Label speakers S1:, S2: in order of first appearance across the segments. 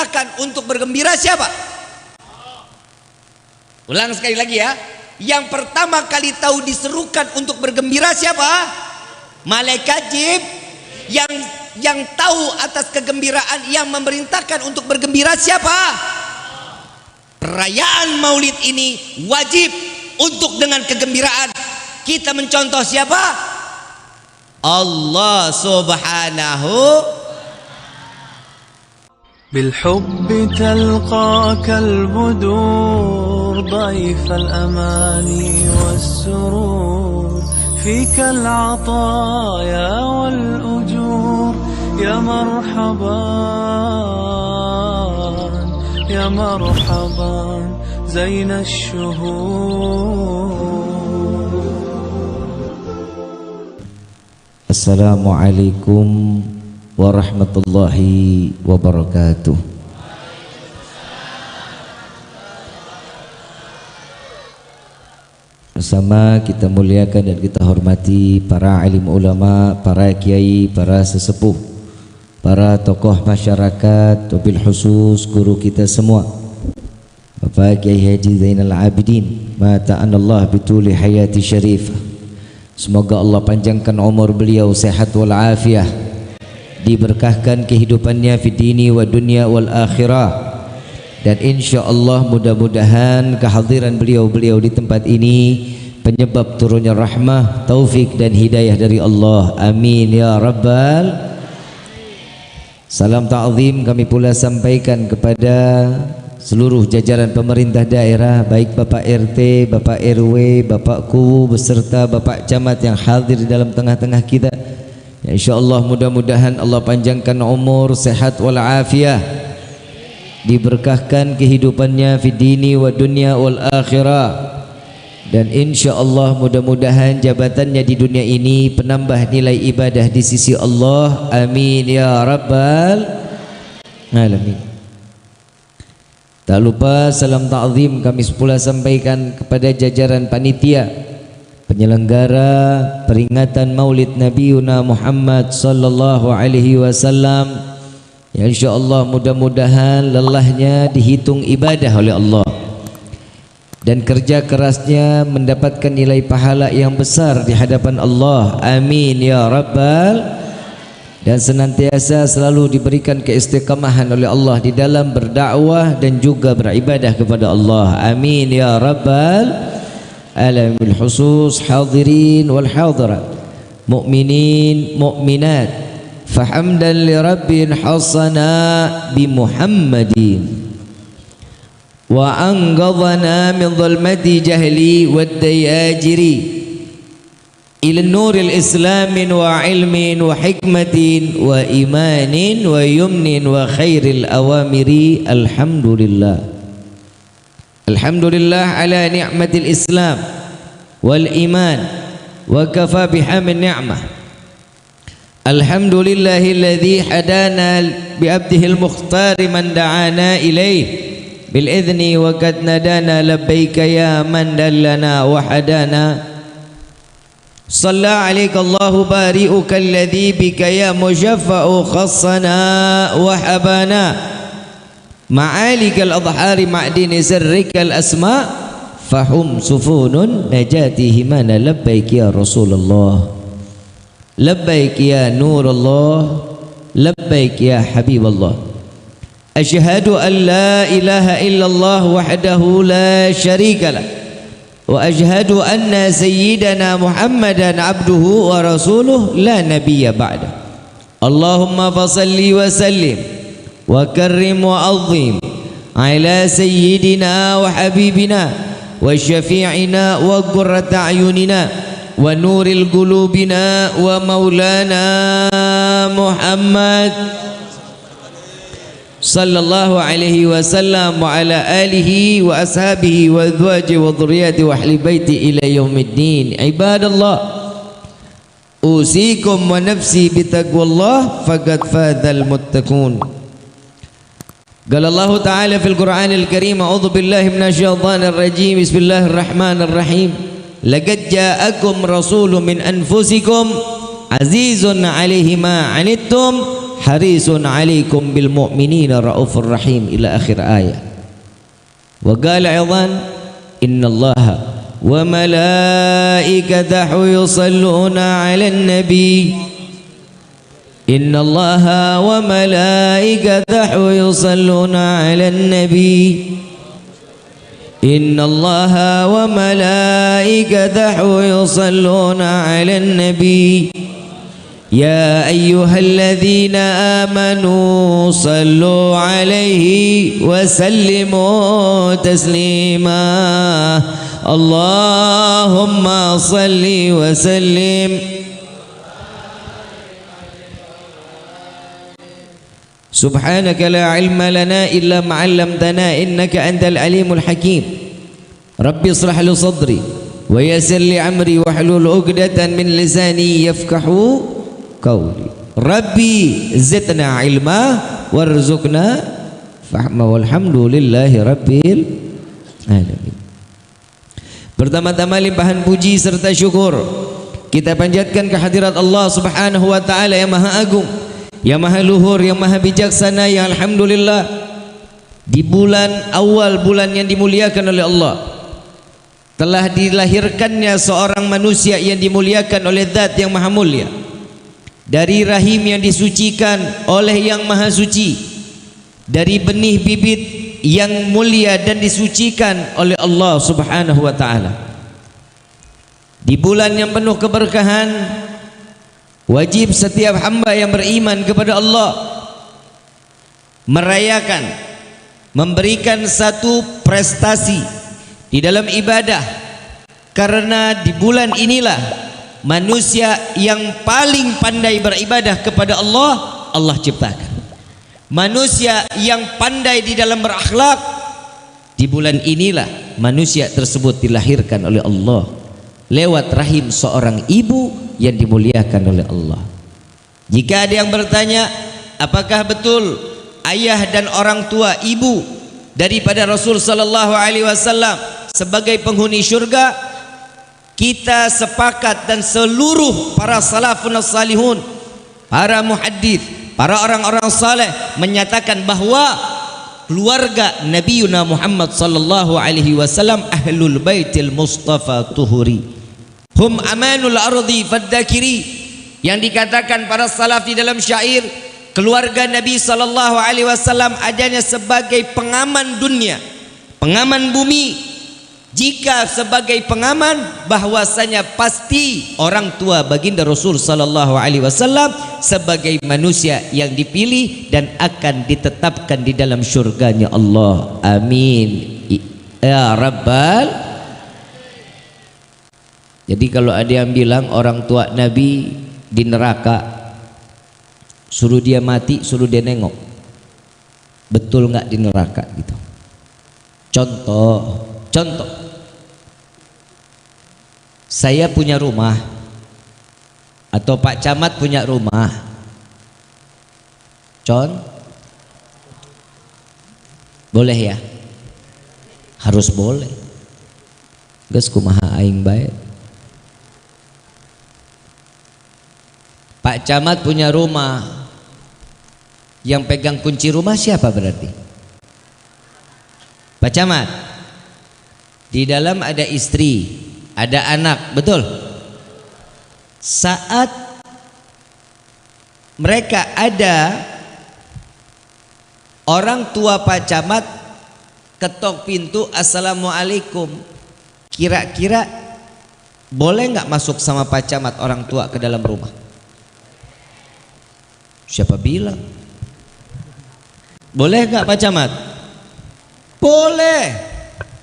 S1: memerintahkan untuk bergembira siapa? Ulang sekali lagi ya. Yang pertama kali tahu diserukan untuk bergembira siapa? Malaikat Jibril. Yang tahu atas kegembiraan, yang memerintahkan untuk bergembira siapa? Perayaan Maulid ini wajib untuk dengan kegembiraan kita mencontoh siapa? Allah Subhanahu.
S2: بالحب تلقاك البدور ضيف الأماني والسرور فيك العطايا والأجور يا مرحبا يا مرحبا زين الشهور.
S3: Assalamualaikum warahmatullahi wabarakatuh. Bersama kita muliakan dan kita hormati para alim ulama, para kiai, para sesepuh, para tokoh masyarakat, wabil khusus guru kita semua, Bapak Kiai Haji Zainal Abidin, mata'anallah bituli hayati syarifah. Semoga Allah panjangkan umur beliau, sehat wal afiah, diberkahkan kehidupannya fi dini wa dunya wal akhirah, dan insyaallah mudah-mudahan kehadiran beliau di tempat ini penyebab turunnya rahmah, taufik dan hidayah dari Allah. Amin ya rabbal. Salam ta'zim kami pula sampaikan kepada seluruh jajaran pemerintah daerah, baik Bapak RT, Bapak RW, Bapak KU beserta Bapak Camat yang hadir di dalam tengah-tengah kita. Ya, insyaallah mudah-mudahan Allah panjangkan umur, sehat wal afiah, diberkahkan kehidupannya fi dini wa dunya wal akhirah, dan insyaallah mudah-mudahan jabatannya di dunia ini penambah nilai ibadah di sisi Allah. Amin ya rabbal alamin. Tak lupa salam ta'zim kami pula sampaikan kepada jajaran panitia penyelenggara peringatan Maulid Nabiuna Muhammad sallallahu alaihi wasallam. Ya insyaallah mudah-mudahan lelahnya dihitung ibadah oleh Allah dan kerja kerasnya mendapatkan nilai pahala yang besar di hadapan Allah. Amin ya rabbal. Dan senantiasa selalu diberikan keistiqamahan oleh Allah di dalam berdakwah dan juga beribadah kepada Allah. Amin ya rabbal alamin. Khusus hadirin wal hadirat, mukminin mukminat, fahamdan li rabbin hasana bi Muhammadin wa anqadhana min dhulmati jahli wad dayajiri ila nuril islamin wa ilmin wa hikmatin wa imanin wa yumnin wa khairil awamiri. Alhamdulillah, alhamdulillah ala ni'matil islam wal iman wa kafa bihamin ni'mah. Alhamdulillahilladzi hadana bi abdihil mukhtar man da'ana ilaih bil idzni wa qad nadana labbaika ya man dallana wa hadana. Salla alaika Allahu bari'uka alladhi bika ya mujaffa'u khassana wa habana ma'alikal adhari ma'dini sirrikal asma fahum sufunun najati himana. Labbaik ya Rasulullah, labbaik ya Nurullah, labbaik ya Habiballah. Asyhadu an la ilaha illallah wahdahu la syarika lah wa ashhadu anna sayyidana Muhammadan abduhu wa rasuluh la nabiyya ba'da. Allahumma fasalli wa sallim wa karrim wa azim ala sayyidina wa habibina wa syafi'ina wa qurrata a'yunina wa nuril qulubina wa maulana Muhammad sallallahu alaihi wasallam wa ala alihi wa ashabihi wa azwaji wa dhurriyyati wa ahli baiti ila yaumiddin. Ibadallah, usikum wa nafsi bitaqwallah faqad fadhal muttaqun. Qala Allah ta'ala fil Qur'anil Karim, a'udzu billahi minasyaitonir rajim, bismillahirrahmanirrahim. Laqad ja'akum rasulun min anfusikum azizun 'alaihi ma 'anittum harisun 'alaikum bil mu'minina raufur rahim ila akhir ayat. Wa qala aidan innallaha wa malaikatahu yusalluna 'alan nabi. Innallaha wa malaikatahu yusalluna 'alan nabi. Innallaha wa malaikatahu yusalluna 'alan nabi. Ya ayyuhalladzina amanu sallu 'alaihi wa sallimu taslima. Allahumma salli wa sallim. Subhanaka la ilma lana illa ma 'allamtana innaka antal alimul hakim. Rabbi ishrah li sadri wa yassir li amri wahlul 'uqdatan min lisani yafqahu qawli. Rabbi zidna ilma warzuqna fahma walhamdulillahi rabbil alamin. Pertama-tama limpahan puji serta syukur kita panjatkan kehadirat Allah Subhanahu wa taala yang Maha Agung, yang Maha Luhur, yang Maha Bijaksana, yang alhamdulillah di bulan awal, bulan yang dimuliakan oleh Allah, telah dilahirkannya seorang manusia yang dimuliakan oleh Zat yang Maha Mulia, dari rahim yang disucikan oleh yang Maha Suci, dari benih bibit yang mulia dan disucikan oleh Allah Subhanahu wa taala. Di bulan yang penuh keberkahan, wajib setiap hamba yang beriman kepada Allah merayakan, memberikan satu prestasi di dalam ibadah, karena di bulan inilah manusia yang paling pandai beribadah kepada Allah, Allah ciptakan. Manusia yang pandai di dalam berakhlak, di bulan inilah manusia tersebut dilahirkan oleh Allah lewat rahim seorang ibu yang dimuliakan oleh Allah. Jika ada yang bertanya, apakah betul ayah dan orang tua ibu daripada Rasul sallallahu alaihi wasallam sebagai penghuni syurga? Kita sepakat dan seluruh para salafun salihun, para muhaddits, para orang-orang saleh menyatakan bahwa keluarga Nabi Muhammad sallallahu alaihi wasallam ahlul baitil mustafa tuhuri hum amanul ardi faddakiri. Yang dikatakan para salaf di dalam syair, keluarga Nabi sallallahu alaihi wasallam adanya sebagai pengaman dunia, pengaman bumi. Jika sebagai pengaman, bahwasanya pasti orang tua baginda Rasul sallallahu alaihi wasallam sebagai manusia yang dipilih dan akan ditetapkan di dalam syurganya Allah. Amin ya rabbal. Jadi kalau ada yang bilang orang tua Nabi di neraka, suruh dia mati, suruh dia nengok, betul nggak di neraka gitu? Contoh, saya punya rumah atau Pak Camat punya rumah, boleh ya? Harus boleh. Geus kumaha aing bae. Pak Camat punya rumah, yang pegang kunci rumah siapa berarti? Pak Camat. Di dalam ada istri, ada anak, betul? Saat mereka ada, orang tua Pak Camat ketok pintu, assalamualaikum, kira-kira boleh nggak masuk sama Pak Camat orang tua ke dalam rumah? Siapa bilang? Boleh nggak Pak Camat? Boleh.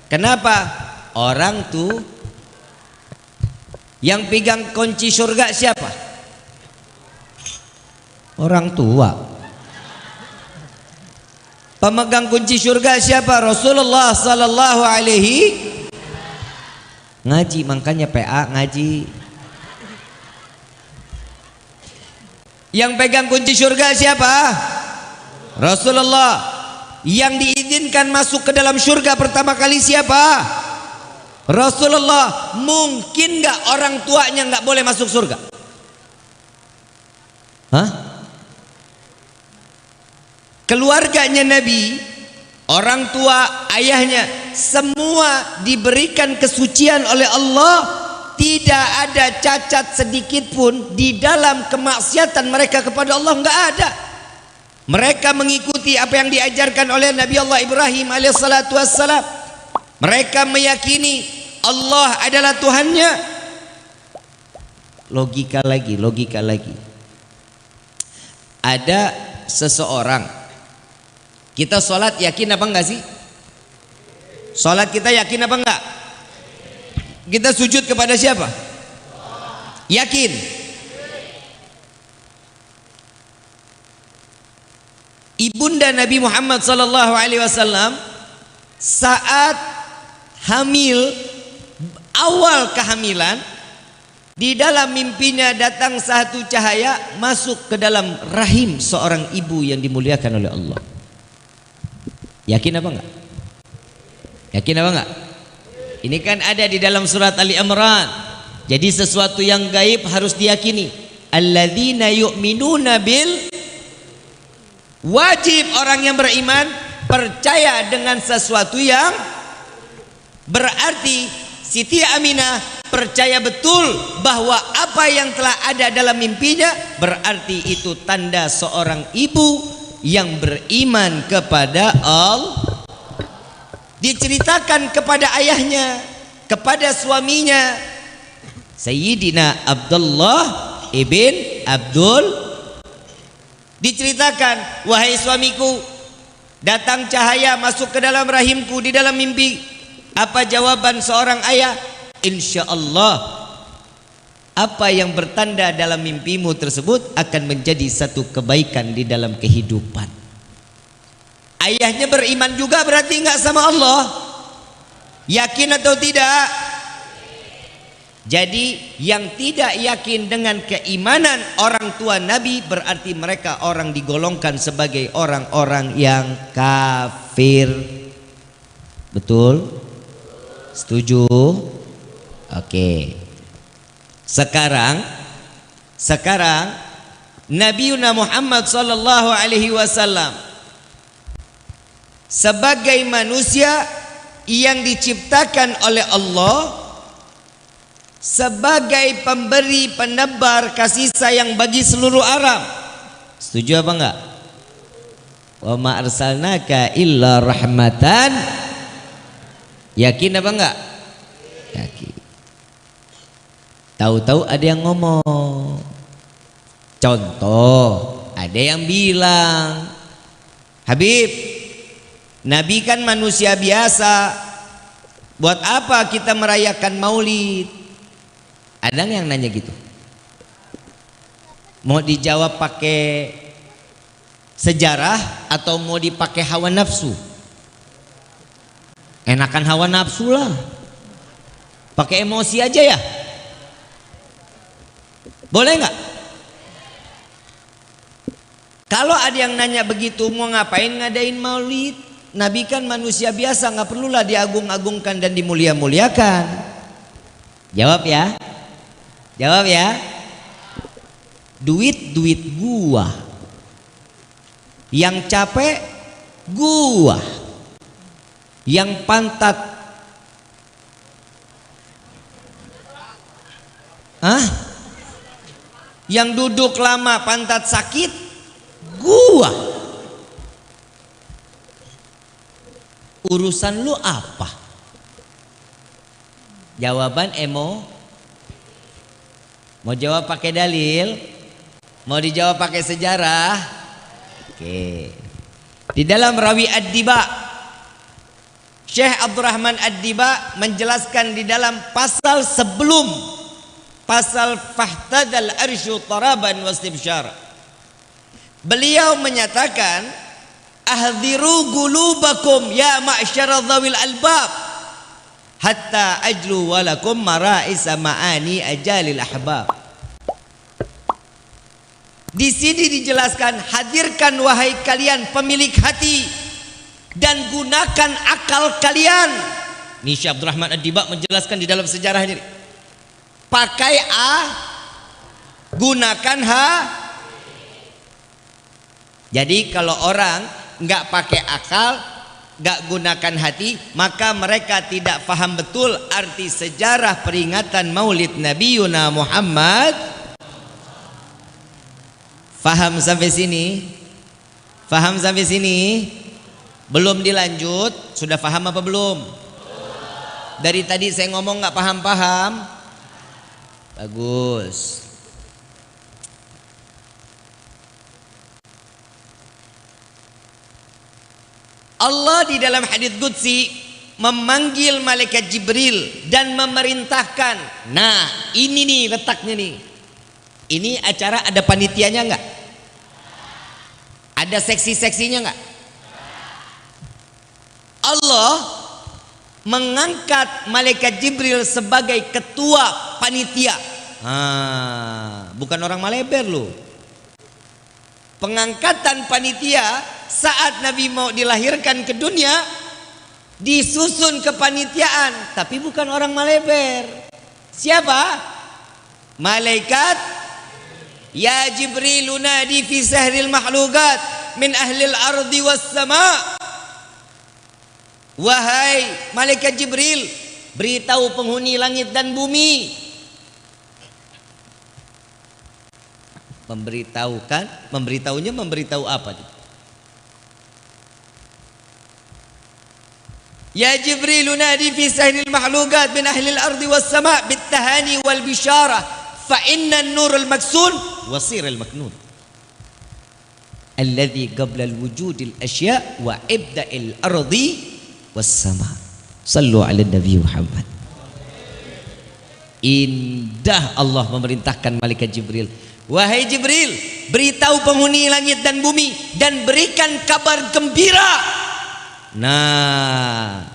S3: Kenapa? Orang tuh yang pegang kunci surga siapa? Orang tua. Pemegang kunci surga siapa? Rasulullah sallallahu alaihi ngaji, makanya PA ngaji. Yang pegang kunci surga siapa? Rasulullah. Yang diizinkan masuk ke dalam surga pertama kali siapa? Rasulullah. Mungkin nggak orang tuanya nggak boleh masuk surga? Hah?
S1: keluarganya Nabi, orang tua, ayahnya, semua diberikan kesucian oleh Allah. Tidak ada cacat sedikit pun di dalam kemaksiatan mereka kepada Allah, enggak ada. Mereka mengikuti apa yang diajarkan oleh Nabi Allah Ibrahim alaihissalatu wassalam. Mereka meyakini Allah adalah Tuhannya. Logika lagi. Ada seseorang, kita sholat yakin apa enggak sih? Sholat kita yakin apa enggak? Kita sujud kepada siapa? Yakin. Ibunda Nabi Muhammad sallallahu alaihi wasallam saat hamil, awal kehamilan, di dalam mimpinya datang satu cahaya masuk ke dalam rahim seorang ibu yang dimuliakan oleh Allah. Yakin apa enggak? Yakin apa enggak? Ini kan ada di dalam surat Ali Imran. Jadi sesuatu yang gaib harus diyakini. Alladzina yu'minuna bil, wajib orang yang beriman percaya dengan sesuatu yang, berarti Siti Aminah percaya betul bahwa apa yang telah ada dalam mimpinya, berarti itu tanda seorang ibu yang beriman kepada Allah. Diceritakan kepada ayahnya, kepada suaminya, Sayyidina Abdullah ibn Abdul. Diceritakan, wahai suamiku, datang cahaya masuk ke dalam rahimku di dalam mimpi. Apa jawaban seorang ayah? Insya Allah apa yang bertanda dalam mimpimu tersebut akan menjadi satu kebaikan di dalam kehidupan. Ayahnya beriman juga, berarti enggak sama Allah. Yakin atau tidak? Jadi yang tidak yakin dengan keimanan orang tua Nabi, berarti mereka orang digolongkan sebagai orang-orang yang kafir. Betul? Setuju? Oke. Sekarang Nabi Muhammad sallallahu alaihi wasallam sebagai manusia yang diciptakan oleh Allah, sebagai pemberi penebar kasih sayang bagi seluruh alam. Setuju apa enggak? Wa ma arsalnaka illa rahmatan. Yakin apa enggak? Yakin. Tahu-tahu ada yang ngomong. Contoh, ada yang bilang, Habib, Nabi kan manusia biasa, buat apa kita merayakan maulid? Ada yang nanya gitu? Mau dijawab pakai sejarah atau mau dipakai hawa nafsu? Enakan hawa nafsu lah. Pakai emosi aja ya? Boleh nggak? Kalau ada yang nanya begitu, mau ngapain ngadain maulid? Nabi kan manusia biasa, nggak perlulah diagung-agungkan dan dimulia-muliakan. Jawab ya. Jawab ya. Duit gua. Yang capek gua. Yang pantat. Yang duduk lama pantat sakit gua. Urusan lu apa? Jawaban mau jawab pakai dalil, mau dijawab pakai sejarah. Oke. Di dalam Rawi Ad-Diba, Syekh Abdurrahman Ad-Diba menjelaskan di dalam pasal sebelum pasal fahtadal arsyu taraban wastibsyar. Beliau menyatakan, ahdziru gulubakum ya ma'syara dhawil albab hatta ajlu walakum mara'isa ma'ani ajalil ahbab. Di sini dijelaskan, hadirkan wahai kalian pemilik hati dan gunakan akal kalian. Ini Syekh Abdurrahman Ad-Diba menjelaskan di dalam sejarahnya. Pakai A, gunakan H. Jadi kalau orang nggak pakai akal, nggak gunakan hati, maka mereka tidak faham betul arti sejarah peringatan Maulid Nabi Yuna Muhammad. Faham sampai sini? Faham sampai sini? Belum dilanjut, sudah faham apa belum? Dari tadi saya ngomong nggak paham-paham. Bagus. Allah di dalam hadits qudsi memanggil malaikat Jibril dan memerintahkan. Nah, ini nih letaknya nih. Ini acara ada panitianya enggak? Ada seksi-seksinya enggak? Allah mengangkat malaikat Jibril sebagai ketua panitia. Bukan orang Maleber loh. Pengangkatan panitia saat Nabi mau dilahirkan ke dunia disusun kepanitiaan, tapi bukan orang Maleber. Siapa? Malaikat. Ya Jibril nadi fi sahril mahlukat min ahlil ardi was sama. Wahai malaikat Jibril, beritahu penghuni langit dan bumi. Memberitahukan, memberitahunya memberitahu apa? Ya Jibril nadi fi sahril mahlukat min ahlil ardi was sama bit tahani wal bisyarah fa inna an-nur al-maksun wasir al-maknun alladhi qabla al-wujud al-ashya wa ibda al-ardi was-sama. Sallu ala Nabi Muhammad. Indah Allah memerintahkan malaikat Jibril, wahai Jibril, beritahu penghuni langit dan bumi dan berikan kabar gembira. Nah,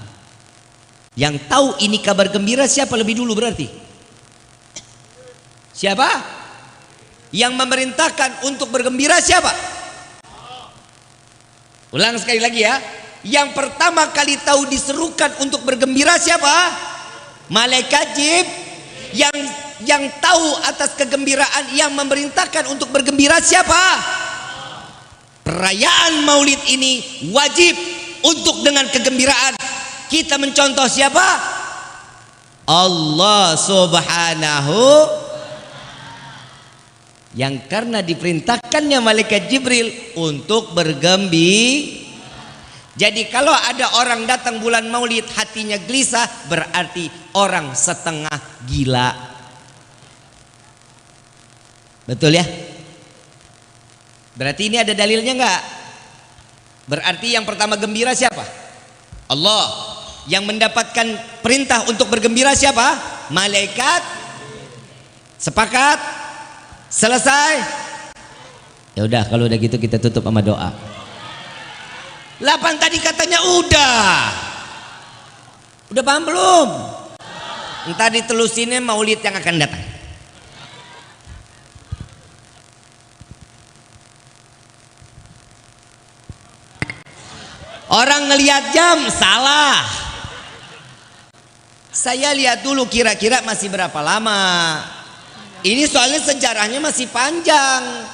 S1: yang tahu ini kabar gembira siapa lebih dulu berarti? Siapa? Yang memerintahkan untuk bergembira siapa? Ulang sekali lagi ya. Yang pertama kali tahu diserukan untuk bergembira siapa? Malaikat Jibril. Yang tahu atas kegembiraan, yang memerintahkan untuk bergembira siapa? Perayaan Maulid ini wajib untuk dengan kegembiraan kita mencontoh siapa? Allah Subhanahu, yang karena diperintahkannya malaikat Jibril untuk bergembira. Jadi kalau ada orang datang bulan Maulid hatinya gelisah, berarti orang setengah gila. Betul ya? Berarti ini ada dalilnya enggak? Berarti yang pertama gembira siapa? Allah. Yang mendapatkan perintah untuk bergembira siapa? Malaikat. Sepakat? Selesai? Ya udah, kalau udah gitu kita tutup sama doa. 8 tadi katanya udah paham belum? Entar ditelusinnya Maulid yang akan datang. Orang ngelihat jam salah. Saya lihat dulu kira-kira masih berapa lama. Ini soalnya sejarahnya masih panjang.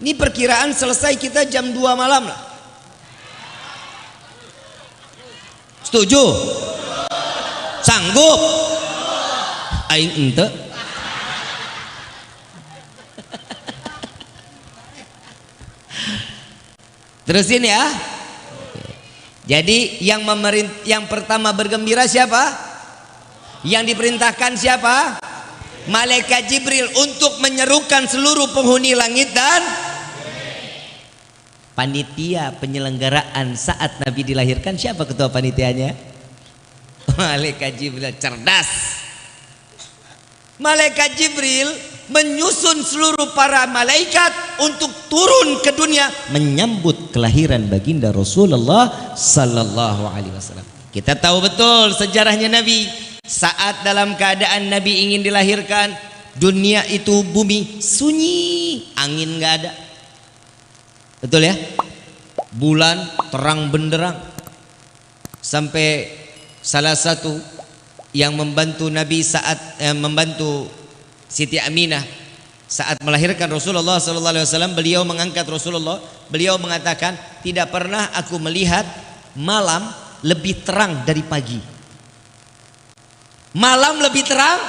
S1: Ini perkiraan selesai kita jam 2 malam lah. Setuju? Sanggup? Aing ente. Terusin ya. Jadi yang pertama bergembira siapa? Yang diperintahkan siapa? Malaikat Jibril untuk menyerukan seluruh penghuni langit dan panitia penyelenggaraan saat Nabi dilahirkan. Siapa ketua panitianya? Malaikat Jibril. Cerdas. Malaikat Jibril menyusun seluruh para malaikat untuk turun ke dunia menyambut kelahiran baginda Rasulullah sallallahu alaihi wasallam. Kita tahu betul sejarahnya Nabi. Saat dalam keadaan Nabi ingin dilahirkan, dunia itu bumi sunyi, angin nggak ada. Betul ya? Bulan terang benderang. Sampai salah satu yang membantu Nabi saat membantu Siti Aminah saat melahirkan Rasulullah sallallahu alaihi wasallam, beliau mengangkat Rasulullah, beliau mengatakan, tidak pernah aku melihat malam lebih terang dari pagi. Malam lebih terang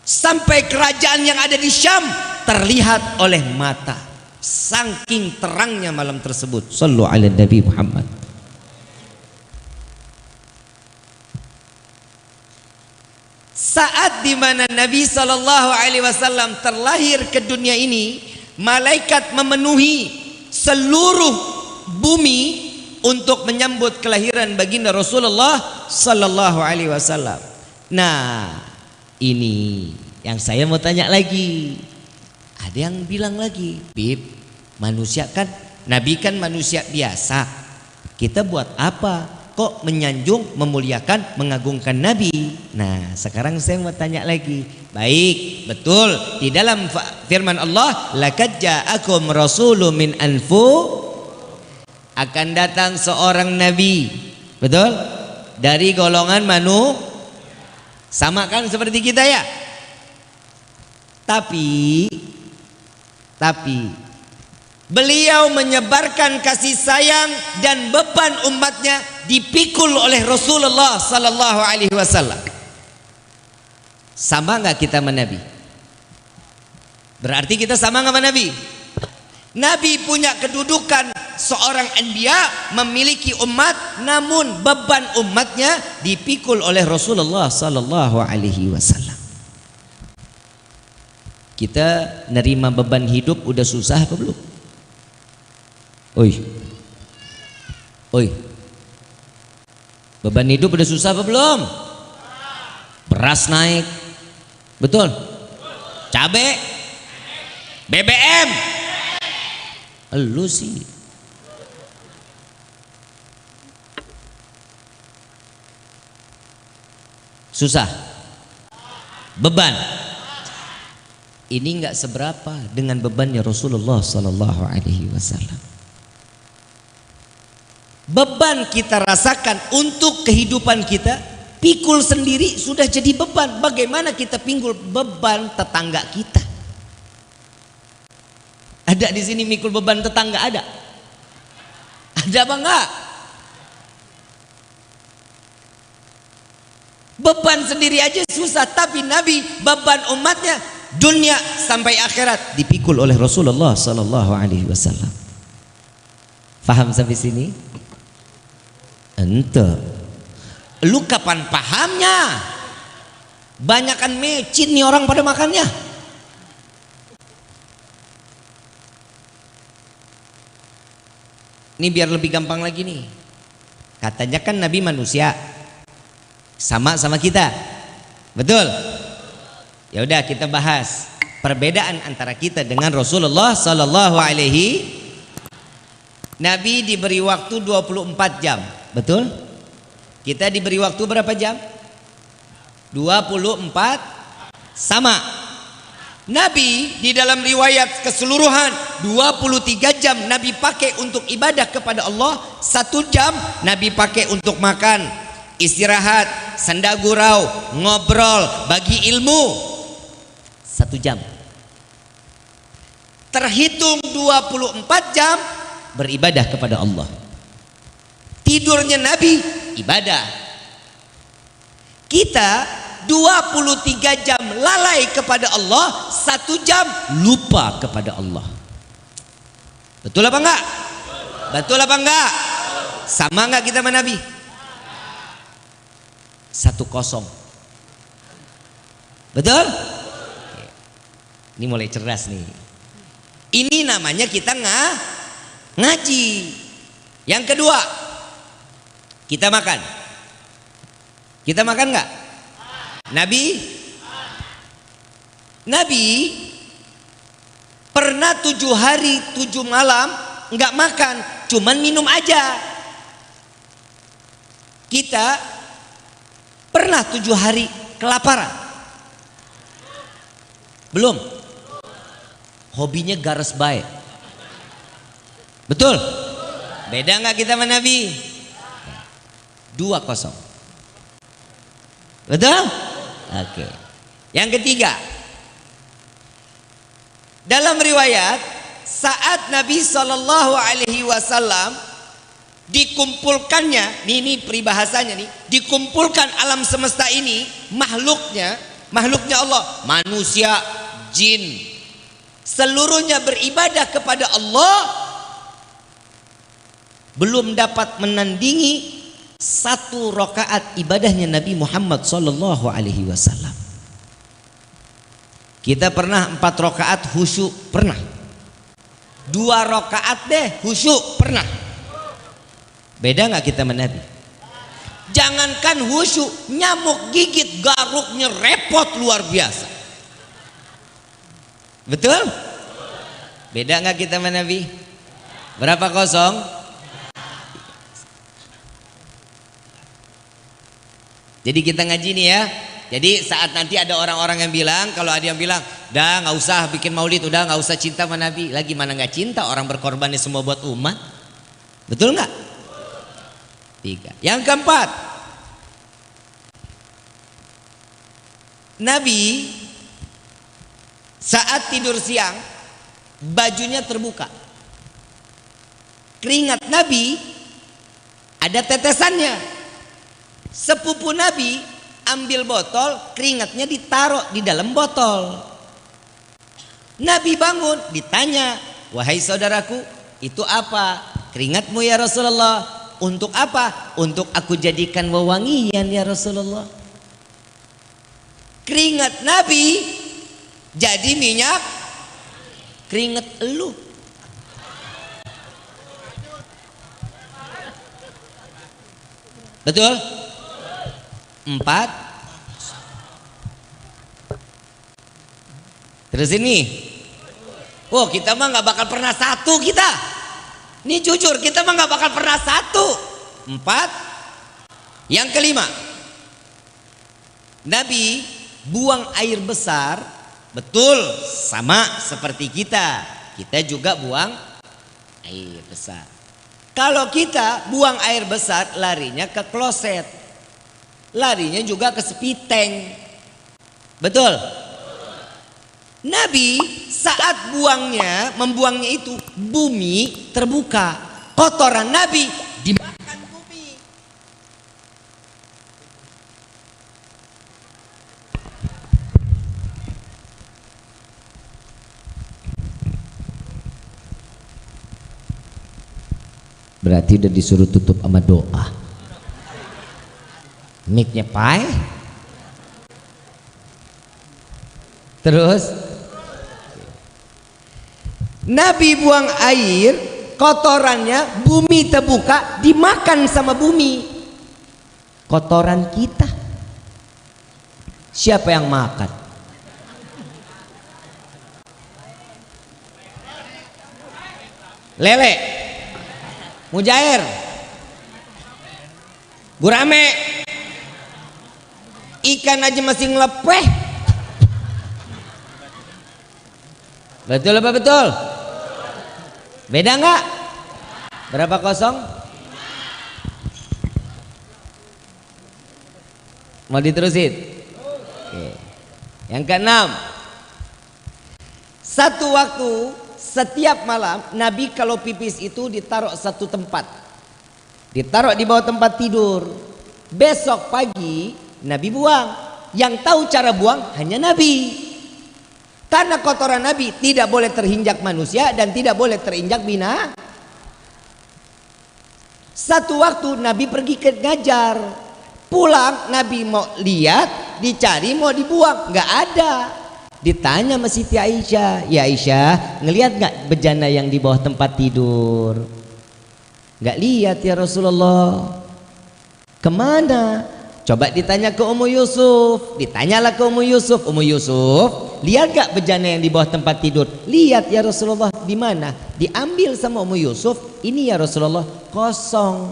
S1: sampai kerajaan yang ada di Syam terlihat oleh mata. Saking terangnya malam tersebut.
S3: Sallu ala Nabi Muhammad.
S1: Saat dimana Nabi sallallahu alaihi wasallam terlahir ke dunia ini, malaikat memenuhi seluruh bumi untuk menyambut kelahiran baginda Rasulullah sallallahu alaihi wasallam. Nah, ini yang saya mau tanya lagi. Ada yang bilang lagi, Bib, manusia kan, Nabi kan manusia biasa. Kita buat apa? Kok menyanjung, memuliakan, mengagungkan Nabi? Nah, sekarang saya mau tanya lagi. Baik, betul. Di dalam firman Allah, laqad ja'akum rasulun min akan datang seorang nabi. Betul? Dari golongan sama kan seperti kita ya? Tapi beliau menyebarkan kasih sayang dan beban umatnya dipikul oleh Rasulullah sallallahu alaihi wasallam. Sama enggak kita sama Nabi? Berarti kita sama enggak sama Nabi? Nabi punya kedudukan seorang anbiya, memiliki umat, namun beban umatnya dipikul oleh Rasulullah sallallahu alaihi wasallam. Kita nerima beban hidup udah susah apa belum? Oi. Beban hidup udah susah apa belum? Beras naik. Betul? Cabe, BBM. Elu sih. Susah. Beban. Ini enggak seberapa dengan bebannya Rasulullah sallallahu alaihi wasallam. Beban kita rasakan untuk kehidupan kita, pikul sendiri sudah jadi beban. Bagaimana kita pinggul beban tetangga kita? Ada di sini mikul beban tetangga ada? Ada apa enggak? Beban sendiri aja susah, tapi Nabi beban umatnya dunia sampai akhirat dipikul oleh Rasulullah sallallahu alaihi wasallam. Faham sampai sini? Ente. Lu kapan pahamnya? Banyakan mecin nih orang pada makannya. Ini biar lebih gampang lagi nih. Katanya kan Nabi manusia. Sama kita. Betul? Ya udah kita bahas perbedaan antara kita dengan Rasulullah sallallahu alaihi. Nabi diberi waktu 24 jam. Betul? Kita diberi waktu berapa jam? 24 sama. Nabi di dalam riwayat keseluruhan 23 jam Nabi pakai untuk ibadah kepada Allah, 1 jam Nabi pakai untuk makan, istirahat, senda gurau, ngobrol, bagi ilmu. 1 jam. Terhitung 24 jam beribadah kepada Allah. Tidurnya Nabi ibadah. Kita 23 jam lalai kepada Allah, 1 jam lupa kepada Allah. Betul apa enggak? Betul apa enggak? Sama enggak kita sama Nabi? 1-0. Betul? Ini mulai cerdas nih. Ini namanya kita ngaji. Yang kedua, kita makan. Kita makan enggak? Nabi pernah 7 hari 7 malam enggak makan, cuman minum aja. Kita pernah 7 hari kelaparan? Belum. Hobinya garas baik. Betul? Beda enggak kita sama Nabi? 2-0. Betul? Oke. Yang ketiga, Dalam riwayat, saat Nabi Shallallahu Alaihi Wasallam dikumpulkannya, ini peribahasanya nih, dikumpulkan alam semesta ini, makhluknya Allah, manusia, jin, seluruhnya beribadah kepada Allah, belum dapat menandingi satu rakaat ibadahnya Nabi Muhammad Sallallahu Alaihi Wasallam. Kita pernah 4 rakaat khusyuk, pernah 2 rakaat deh khusyuk, pernah. Beda nggak kita sama Nabi? Jangankan khusyuk, nyamuk gigit garuknya repot luar biasa. Betul? Beda nggak kita sama Nabi? Berapa kosong? Jadi kita ngaji nih ya. Jadi saat nanti ada orang-orang yang bilang, kalau ada yang bilang, dah nggak usah bikin maulid, udah nggak usah cinta sama Nabi. Lagi mana nggak cinta, orang berkorbannya semua buat umat. Betul nggak? 3. Yang keempat, Nabi saat tidur siang bajunya terbuka. Keringat Nabi ada tetesannya. Sepupu Nabi ambil botol, keringatnya ditaruh di dalam botol. Nabi bangun, ditanya, wahai saudaraku, itu apa? Keringatmu ya Rasulullah. Untuk apa? Untuk aku jadikan wewangian ya Rasulullah. Keringat Nabi jadi minyak keringat elu. Betul? 4. Terus ini, oh kita mah nggak bakal pernah satu kita. Ini jujur, kita mah nggak bakal pernah satu. 4. Yang kelima, Nabi buang air besar, betul sama seperti kita. Kita juga buang air besar. Kalau kita buang air besar, larinya ke kloset, larinya juga ke spiteng. Betul? Nabi saat membuangnya itu, bumi terbuka, kotoran Nabi dimakan bumi.
S3: Berarti udah disuruh tutup sama doa. Mic-nya pai. Terus
S1: Nabi buang air, kotorannya bumi terbuka, dimakan sama bumi.
S3: kotoran kita. Siapa yang makan?
S1: Lele, mujair, gurame, ikan aja masih ngelepeh. Betul apa betul? Beda nggak? Berapa kosong? Mau diterusin? Oke. Yang keenam, satu waktu setiap malam Nabi kalau pipis itu ditaruh satu tempat, ditaruh di bawah tempat tidur. Besok pagi Nabi buang. Yang tahu cara buang hanya Nabi. Karena kotoran Nabi tidak boleh terinjak manusia dan tidak boleh terinjak binatang. Satu waktu Nabi pergi ke ngajar, pulang Nabi mau lihat, dicari mau dibuang, nggak ada. Ditanya sama Siti Aisyah, ya Aisyah, ngelihat nggak bejana yang di bawah tempat tidur? Nggak lihat ya Rasulullah. Kemana? Coba ditanya ke Ummu Yusuf. Ditanyalah ke Ummu Yusuf. Ummu Yusuf, lihat gak bejana yang di bawah tempat tidur? Lihat ya Rasulullah. Di mana? Diambil sama Ummu Yusuf. Ini ya Rasulullah, kosong,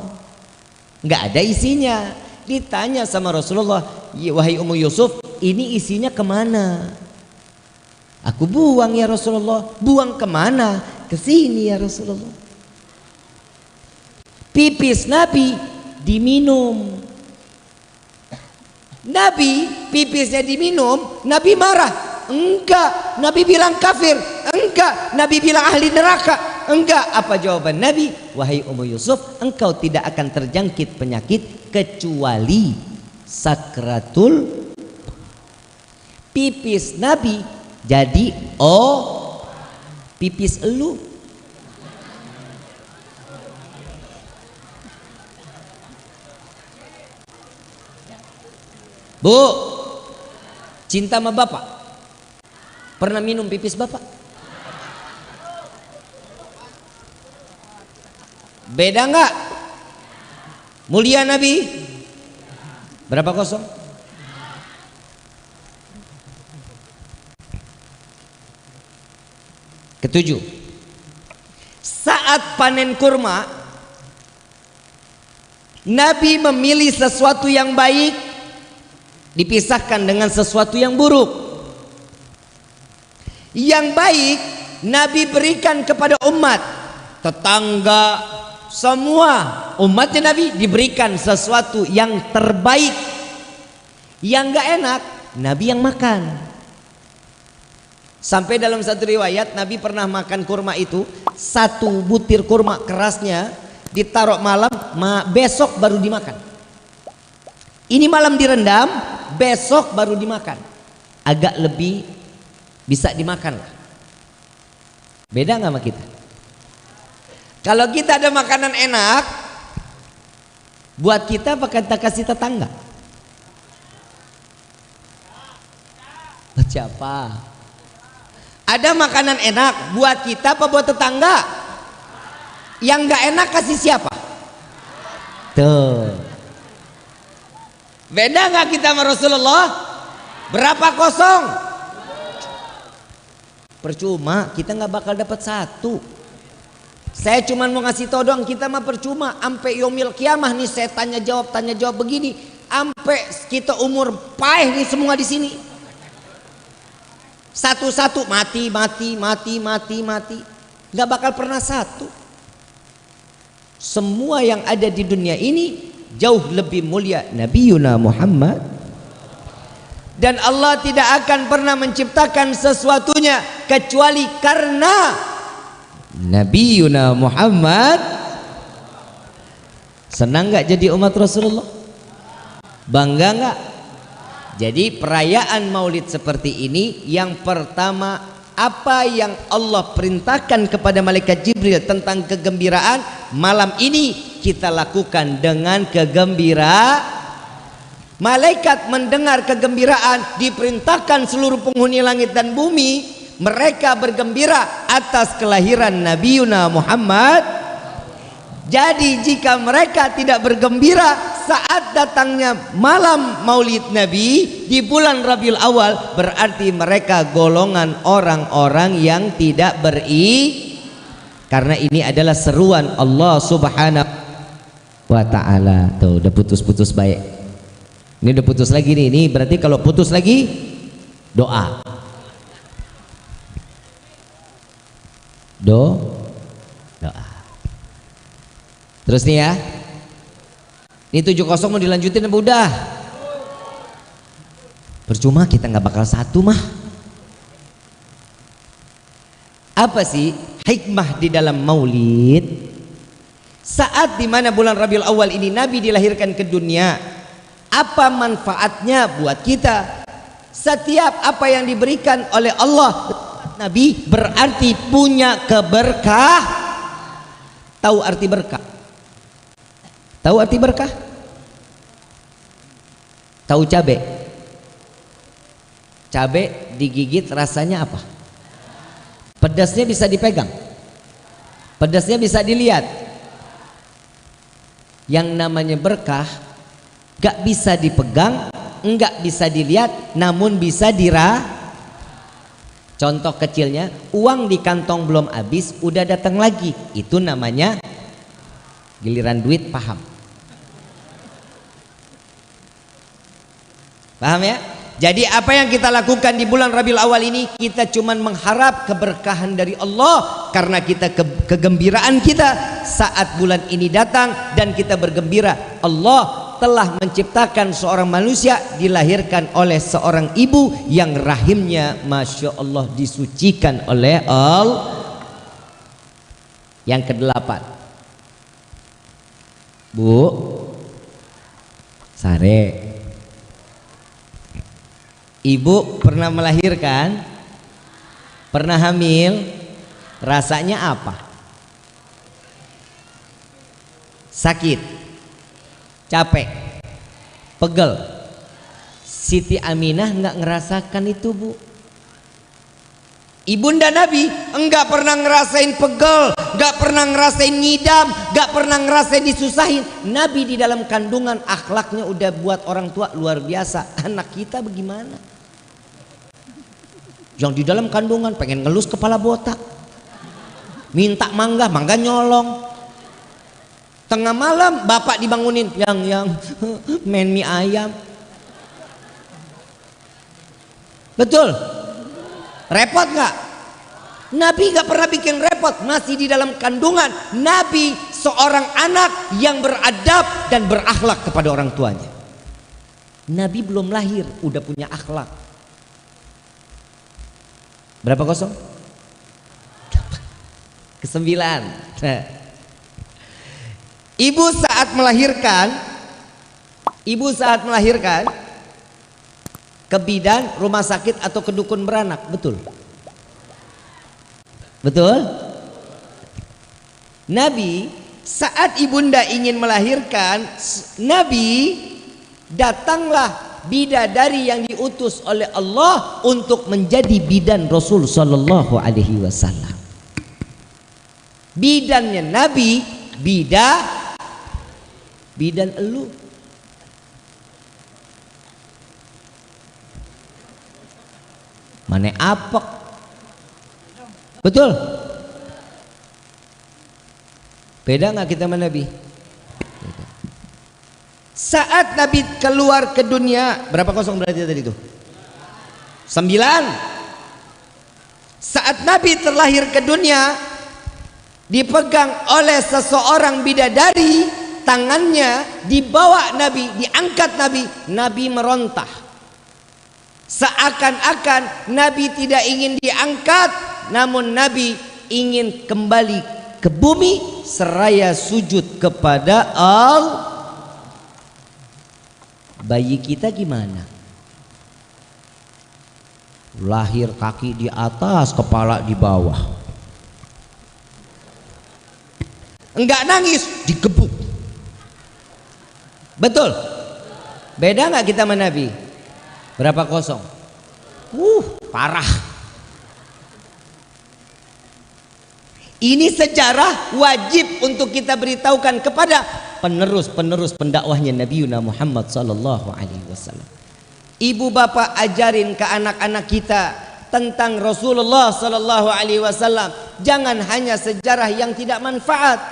S1: nggak ada isinya. Ditanya sama Rasulullah, wahai Ummu Yusuf, ini isinya kemana? Aku buang ya Rasulullah. Buang kemana? Ke sini ya Rasulullah. Pipis Nabi diminum. Nabi pipisnya diminum, Nabi marah. Enggak. Nabi bilang kafir? Enggak. Nabi bilang ahli neraka? Enggak. Apa jawaban Nabi? Wahai Ummu Yusuf, engkau tidak akan terjangkit penyakit kecuali sakratul. Pipis Nabi jadi pipis elu. Bu, cinta sama bapak? Pernah minum pipis bapak? Beda nggak? Mulia Nabi? Berapa kosong? Ketujuh, saat panen kurma, Nabi memilih sesuatu yang baik dipisahkan dengan sesuatu yang buruk. Yang baik Nabi berikan kepada umat, tetangga, semua umatnya Nabi diberikan sesuatu yang terbaik. Yang gak enak Nabi yang makan. Sampai dalam satu riwayat Nabi pernah makan kurma itu, satu butir kurma kerasnya ditaruh malam, besok baru dimakan. Ini malam direndam, besok baru dimakan. Agak lebih bisa dimakan lah. Beda nggak sama kita? Kalau kita ada makanan enak, buat kita apa kita kasih tetangga? Buat siapa? Ada makanan enak buat kita apa buat tetangga? Yang nggak enak kasih siapa? Tuh. Beda nggak kita sama Rasulullah? Berapa kosong? Percuma, kita nggak bakal dapat satu. Saya cuma mau ngasih tau doang, kita mah percuma. Ampe yaumil kiamah nih saya tanya jawab begini. Ampe kita umur paeh nih semua di sini. Satu-satu mati. Nggak bakal pernah satu. Semua yang ada di dunia ini jauh lebih mulia Nabiuna Muhammad. Dan Allah tidak akan pernah menciptakan sesuatunya kecuali karena Nabiuna Muhammad. Senang gak jadi umat Rasulullah? Bangga gak? Jadi perayaan maulid seperti ini, yang pertama, apa yang Allah perintahkan kepada malaikat Jibril tentang kegembiraan, malam ini kita lakukan dengan kegembiraan. Malaikat mendengar kegembiraan, diperintahkan seluruh penghuni langit dan bumi, mereka bergembira atas kelahiran Nabiuna Muhammad. Jadi jika mereka tidak bergembira saat datangnya malam maulid Nabi di bulan Rabiul Awal, berarti mereka golongan orang-orang yang tidak karena ini adalah seruan Allah Subhanahu wa ta'ala. Tuh udah putus-putus baik. Ini udah putus lagi nih. Ini berarti kalau putus lagi doa. Doa. Terus nih ya. Ini 70 mau dilanjutin apa udah? Percuma, kita nggak bakal satu mah. Apa sih hikmah di dalam maulid? Saat dimana bulan Rabiul Awal ini Nabi dilahirkan ke dunia, apa manfaatnya buat kita? Setiap apa yang diberikan oleh Allah Nabi berarti punya keberkah. Tahu arti berkah? Tahu arti berkah? Tahu cabe? Cabe digigit rasanya apa? Pedasnya bisa dipegang, pedasnya bisa dilihat. Yang namanya berkah gak bisa dipegang, enggak bisa dilihat, namun bisa Contoh kecilnya, uang di kantong belum habis, udah datang lagi. Itu namanya giliran duit, paham? Paham ya? Jadi apa yang kita lakukan di bulan Rabiul Awal ini, kita cuman mengharap keberkahan dari Allah, karena kita kegembiraan kita saat bulan ini datang dan kita bergembira. Allah
S3: telah menciptakan seorang manusia dilahirkan oleh seorang ibu yang rahimnya Masya Allah disucikan oleh Allah. Yang kedelapan, Bu Sare, ibu pernah melahirkan, pernah hamil, rasanya apa? Sakit, capek, pegel. Siti Aminah nggak ngerasakan itu, Bu. Ibunda Nabi enggak pernah ngerasain pegel, enggak pernah ngerasain ngidam, enggak pernah ngerasain disusahin. Nabi di dalam kandungan akhlaknya udah buat orang tua luar biasa. Anak kita bagaimana? Yang di dalam kandungan pengen ngelus kepala botak, minta mangga, mangga nyolong. Tengah malam bapak dibangunin, yang main mie ayam. Betul? Repot nggak? Nabi nggak pernah bikin repot, masih di dalam kandungan. Nabi seorang anak yang beradab dan berakhlak kepada orang tuanya. Nabi belum lahir udah punya akhlak. Berapa kosong? Kesembilan. Ibu saat melahirkan ke bidan, rumah sakit atau ke dukun beranak, betul? Betul? Nabi saat ibunda ingin melahirkan, Nabi datanglah bidadari yang diutus oleh Allah untuk menjadi bidan Rasul sallallahu alaihi wasallam. Bidannya Nabi, bidan elu. Mana apek? Betul? Beda nggak kita sama Nabi? Saat Nabi keluar ke dunia, berapa kosong berarti tadi itu? 9. Saat Nabi terlahir ke dunia, dipegang oleh seseorang bidadari, tangannya dibawa Nabi, diangkat Nabi, Nabi merontah. Seakan-akan Nabi tidak ingin diangkat, namun Nabi ingin kembali ke bumi seraya sujud kepada Allah. Bayi kita gimana? Lahir kaki di atas, kepala di bawah. Enggak nangis, digebuk. Betul? Beda nggak kita sama Nabi? Berapa kosong? Parah. Ini sejarah wajib untuk kita beritahukan kepada penerus pendakwahnya Nabi Muhammad sallallahu alaihi wasallam. Ibu bapak ajarin ke anak-anak kita tentang Rasulullah sallallahu alaihi wasallam. Jangan hanya sejarah yang tidak manfaat.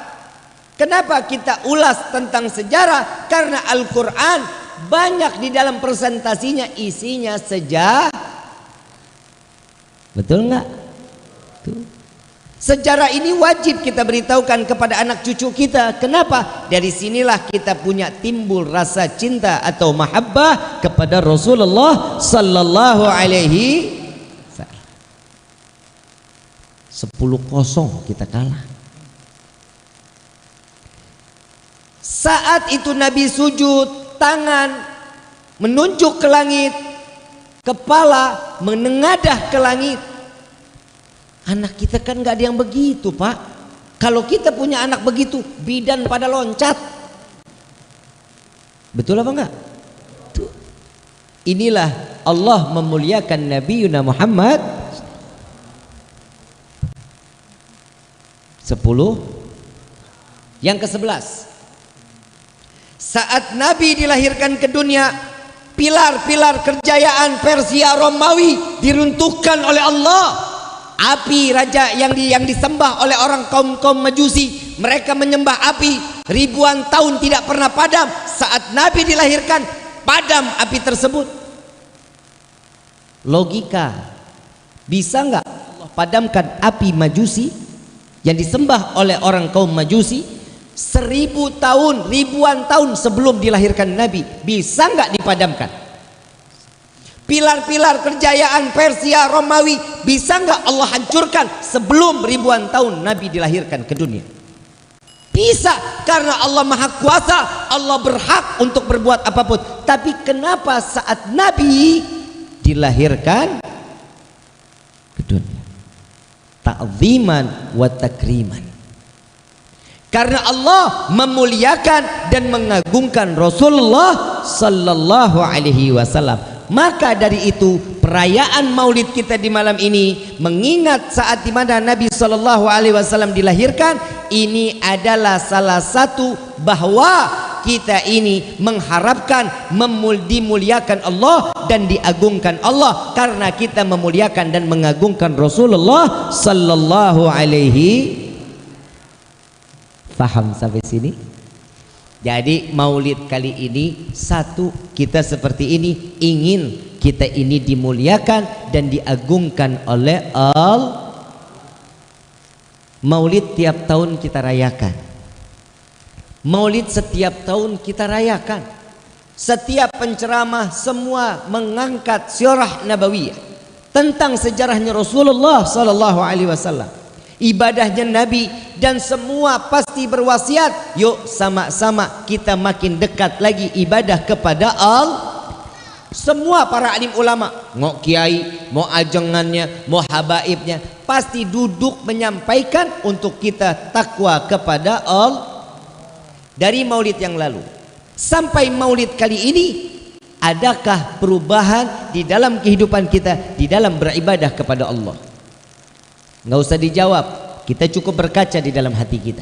S3: Kenapa kita ulas tentang sejarah? Karena Al-Quran banyak di dalam presentasinya isinya sejarah. Betul nggak? Tuh. Sejarah ini wajib kita beritahukan kepada anak cucu kita. Kenapa? Dari sinilah kita punya timbul rasa cinta atau mahabbah kepada Rasulullah sallallahu alaihi wasallam. 10-0 kita kalah. Saat itu Nabi sujud, tangan menunjuk ke langit, kepala menengadah ke langit. Anak kita kan gak ada yang begitu, Pak. Kalau kita punya anak begitu, bidan pada loncat. Betul apa enggak? Tuh. Inilah Allah memuliakan Nabi Muhammad. 10. Yang ke-11, saat Nabi dilahirkan ke dunia, pilar-pilar kejayaan Persia Romawi diruntuhkan oleh Allah. Api raja yang disembah oleh orang kaum Majusi, mereka menyembah api ribuan tahun tidak pernah padam. Saat Nabi dilahirkan, padam api tersebut. Logika, bisa nggak Allah padamkan api Majusi yang disembah oleh orang kaum Majusi?
S1: 1000 tahun, ribuan tahun sebelum dilahirkan Nabi, bisa nggak dipadamkan? Pilar-pilar kejayaan Persia, Romawi, bisa nggak Allah hancurkan sebelum ribuan tahun Nabi dilahirkan ke dunia? Bisa, karena Allah Maha Kuasa, Allah berhak untuk berbuat apapun. Tapi kenapa saat Nabi dilahirkan ke dunia? Ta'ziman wa takriman. Karena Allah memuliakan dan mengagungkan Rasulullah sallallahu alaihi wasallam. Maka dari itu perayaan Maulid kita di malam ini mengingat saat di mana Nabi sallallahu alaihi wasallam dilahirkan, ini adalah salah satu bahwa kita ini mengharapkan dimuliakan Allah dan diagungkan Allah karena kita memuliakan dan mengagungkan Rasulullah sallallahu alaihi. Paham sampai sini? Jadi Maulid kali ini satu, kita seperti ini ingin kita ini dimuliakan dan diagungkan oleh Allah. Maulid tiap tahun kita rayakan. Maulid setiap tahun kita rayakan. Setiap penceramah semua mengangkat sirah nabawiyah tentang sejarahnya Rasulullah sallallahu alaihi wasallam, ibadahnya Nabi, dan semua pasti berwasiat, yuk sama-sama kita makin dekat lagi ibadah kepada Allah. Semua para alim ulama, mau kiai, mau ajengannya, mau habaibnya, pasti duduk menyampaikan untuk kita takwa kepada Allah. Dari Maulid yang lalu sampai Maulid kali ini, adakah perubahan di dalam kehidupan kita di dalam beribadah kepada Allah? Nggak usah dijawab, kita cukup berkaca di dalam hati kita.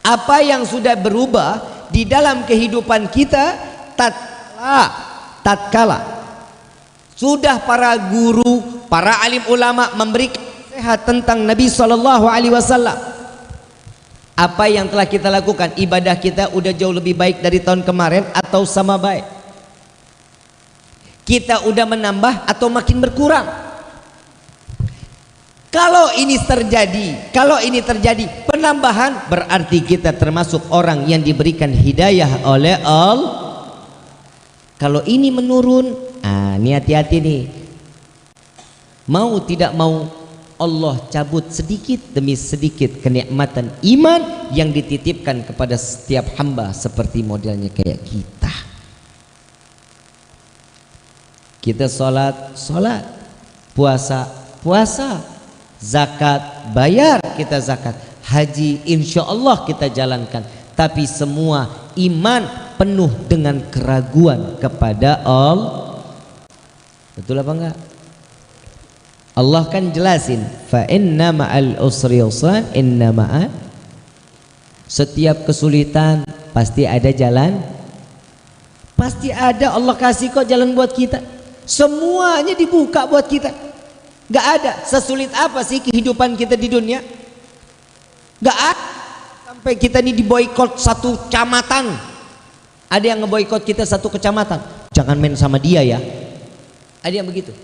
S1: Apa yang sudah berubah di dalam kehidupan kita tatkala sudah para guru, para alim ulama memberikan nasihat tentang Nabi sallallahu alaihi wasallam. Apa yang telah kita lakukan? Ibadah kita udah jauh lebih baik dari tahun kemarin atau sama baik? Kita udah menambah atau makin berkurang? Kalau ini terjadi penambahan, berarti kita termasuk orang yang diberikan hidayah oleh Allah. Kalau ini menurun, ini hati-hati nih. Mau tidak mau Allah cabut sedikit demi sedikit kenikmatan iman yang dititipkan kepada setiap hamba seperti modelnya kayak kita. Kita sholat, puasa, zakat, bayar kita zakat, haji insya Allah kita jalankan, tapi semua iman penuh dengan keraguan kepada Allah. Betul apa enggak? Allah kan jelasin, fa inna ma'al usri yusran, inna ma'al, setiap kesulitan pasti ada jalan, pasti ada. Allah kasih kok jalan buat kita, semuanya dibuka buat kita. Gak ada sesulit apa sih kehidupan kita di dunia? Gak ada. Sampai kita ini diboikot satu kecamatan. Ada yang ngeboikot kita satu kecamatan, jangan main sama dia ya. Ada yang begitu.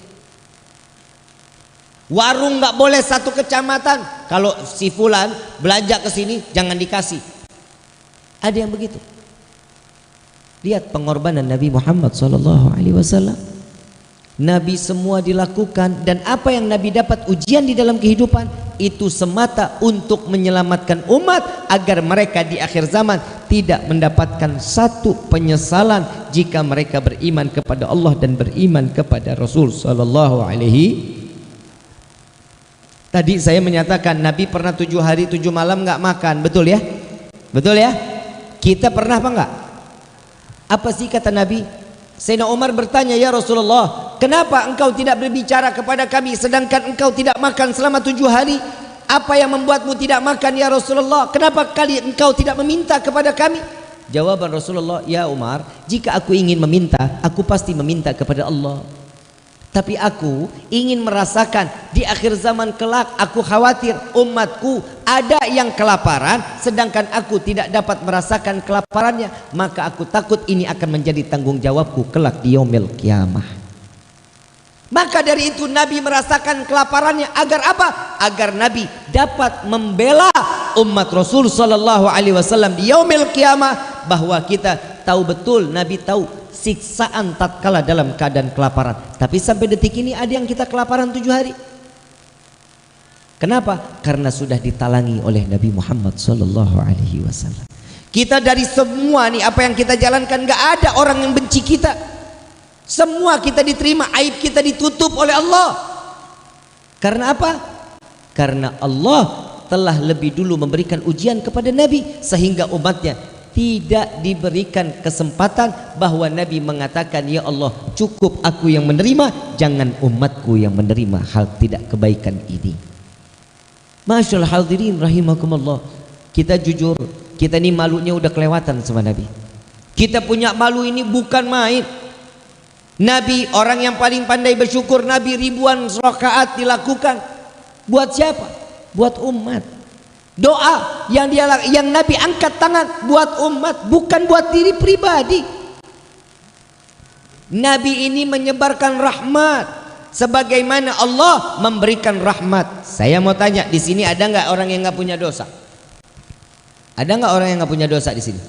S1: Warung gak boleh satu kecamatan, kalau si fulan belanja ke sini jangan dikasih. Ada yang begitu. Lihat pengorbanan Nabi Muhammad SAW. Nabi semua dilakukan, dan apa yang Nabi dapat ujian di dalam kehidupan itu semata untuk menyelamatkan umat agar mereka di akhir zaman tidak mendapatkan satu penyesalan jika mereka beriman kepada Allah dan beriman kepada Rasul sallallahu alaihi. Tadi saya menyatakan Nabi pernah 7 hari 7 malam nggak makan, betul ya? Betul ya? Kita pernah apa enggak? Apa sih kata Nabi? Sayyidina Umar bertanya, ya Rasulullah, kenapa engkau tidak berbicara kepada kami sedangkan engkau tidak makan selama 7 hari? Apa yang membuatmu tidak makan ya Rasulullah? Kenapa kali engkau tidak meminta kepada kami? Jawaban Rasulullah, ya Umar, jika aku ingin meminta, aku pasti meminta kepada Allah. Tapi aku ingin merasakan di akhir zaman kelak, aku khawatir umatku ada yang kelaparan sedangkan aku tidak dapat merasakan kelaparannya, maka aku takut ini akan menjadi tanggung jawabku kelak di yaumil qiyamah. Maka dari itu Nabi merasakan kelaparannya agar apa? Agar Nabi dapat membela
S3: umat Rasul sallallahu alaihi wasallam di yaumil qiyamah, bahwa kita tahu betul, Nabi tahu siksaan tatkala dalam keadaan kelaparan. Tapi sampai detik ini ada yang kita kelaparan 7 hari. Kenapa? Karena sudah ditalangi oleh Nabi Muhammad sallallahu alaihi wasallam. Kita dari semua nih apa yang kita jalankan, gak ada orang yang benci kita. Semua kita diterima, aib kita ditutup oleh Allah. Karena apa? Karena Allah telah lebih dulu memberikan ujian kepada Nabi, sehingga umatnya tidak diberikan kesempatan bahwa Nabi mengatakan, ya Allah cukup aku yang menerima, jangan umatku yang menerima hal tidak kebaikan ini. Masyaallah hadirin rahimakumullah. Kita jujur, kita ini malunya udah kelewatan sama Nabi. Kita punya malu ini bukan main. Nabi orang yang paling pandai bersyukur. Nabi ribuan rakaat dilakukan. Buat siapa? Buat umat. Doa yang Nabi angkat tangan buat umat, bukan buat diri pribadi. Nabi ini menyebarkan rahmat sebagaimana Allah memberikan rahmat. Saya mau tanya, di sini ada nggak orang yang nggak punya dosa? Ada nggak orang yang nggak punya dosa di sini?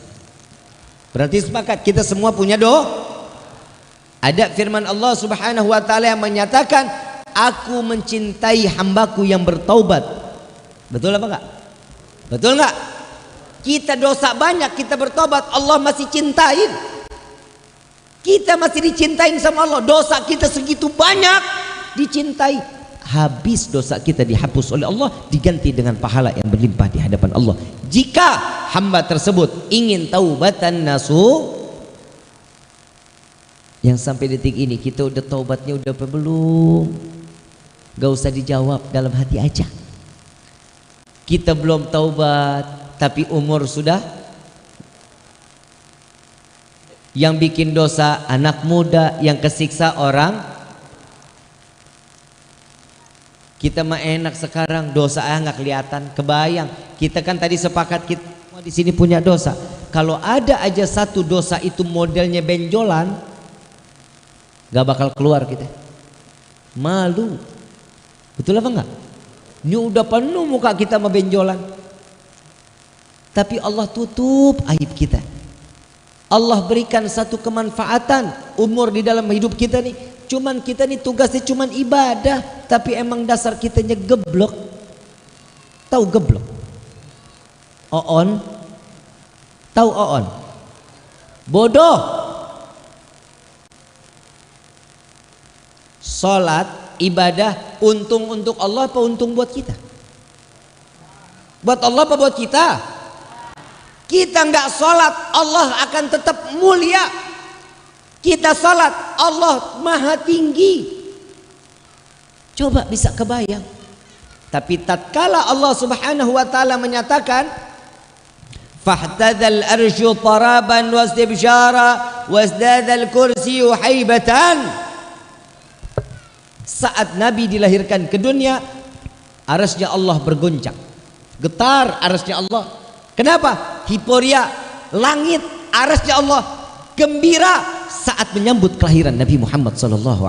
S3: Berarti sepakat kita semua punya dosa. Ada firman Allah Subhanahu wa taala yang menyatakan, aku mencintai hambaku yang bertaubat. Betul apa enggak? Betul enggak? Kita dosa banyak, kita bertobat, Allah masih cintain. Kita masih dicintain sama Allah. Dosa kita segitu banyak, dicintai. Habis dosa kita dihapus oleh Allah, diganti dengan pahala yang berlimpah di hadapan Allah. Jika hamba tersebut ingin taubatan nasuh, yang sampai detik ini kita udah taubatnya udah apa belum? Gak usah dijawab, dalam hati aja. Kita belum taubat tapi umur sudah. Yang bikin dosa anak muda, yang kesiksa orang. Kita mah enak sekarang, dosa nggak kelihatan, kebayang. Kita kan tadi sepakat kita semua di sini punya dosa. Kalau ada aja satu dosa itu modelnya benjolan, gak bakal keluar kita. Malu. Betul apa enggak? Ini udah penuh muka kita sama benjolan. Tapi Allah tutup aib kita. Allah berikan satu kemanfaatan umur di dalam hidup kita nih. Cuman kita nih tugasnya cuman ibadah, tapi emang dasar kitanya geblok. Tahu geblok? Oon? Tahu oon? Bodoh. Salat, ibadah, untung untuk Allah apa untung buat kita? Buat Allah apa buat kita? Kita nggak salat, Allah akan tetap mulia. Kita salat, Allah maha tinggi. Coba bisa kebayang. Tapi tatkala Allah Subhanahu wa taala menyatakan, fahtadzal arsyu taraban wastibsyara wasdadzal kursiyyu haibatan. Saat Nabi dilahirkan ke dunia, arasnya Allah bergoncang, getar arasnya Allah. Kenapa? Hiporia, langit, arasnya Allah gembira saat menyambut kelahiran Nabi Muhammad SAW.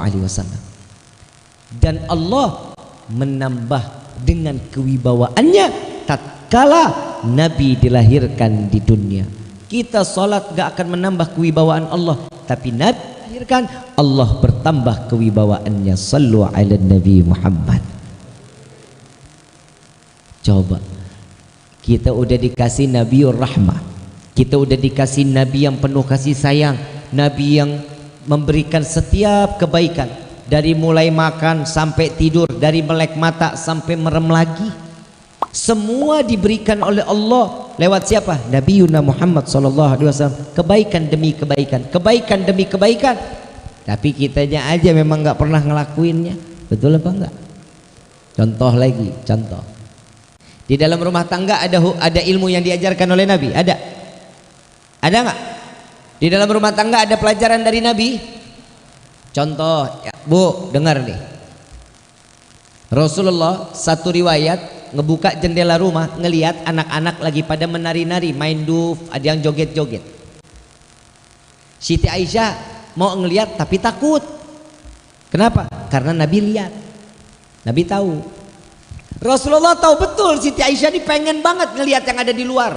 S3: Dan Allah menambah dengan kewibawaannya tatkala Nabi dilahirkan di dunia. Kita salat gak akan menambah kewibawaan Allah, tapi Nabi dilahirkan, Allah bertambah kewibawaannya. Sallu ala Nabi Muhammad. Coba, kita udah dikasih Nabiur Rahmah, kita udah dikasih Nabi yang penuh kasih sayang, Nabi yang memberikan setiap kebaikan, dari mulai makan sampai tidur, dari melek mata sampai merem lagi, semua diberikan oleh Allah lewat siapa? Nabi Yuna Muhammad SAW. Kebaikan demi kebaikan, kebaikan demi kebaikan. Tapi kitanya aja memang nggak pernah ngelakuinnya. Betul apa enggak? Contoh lagi, contoh. Di dalam rumah tangga ada ilmu yang diajarkan oleh Nabi? Ada? Ada nggak? Di dalam rumah tangga ada pelajaran dari Nabi? Contoh, ya, Bu, dengar nih. Rasulullah satu riwayat ngebuka jendela rumah, ngelihat anak-anak lagi pada menari-nari, main duf, ada yang joget-joget. Siti Aisyah mau ngelihat tapi takut. Kenapa? Karena Nabi lihat, Nabi tahu.
S1: Rasulullah tahu betul Siti Aisyah ini pengen banget ngelihat yang ada di luar.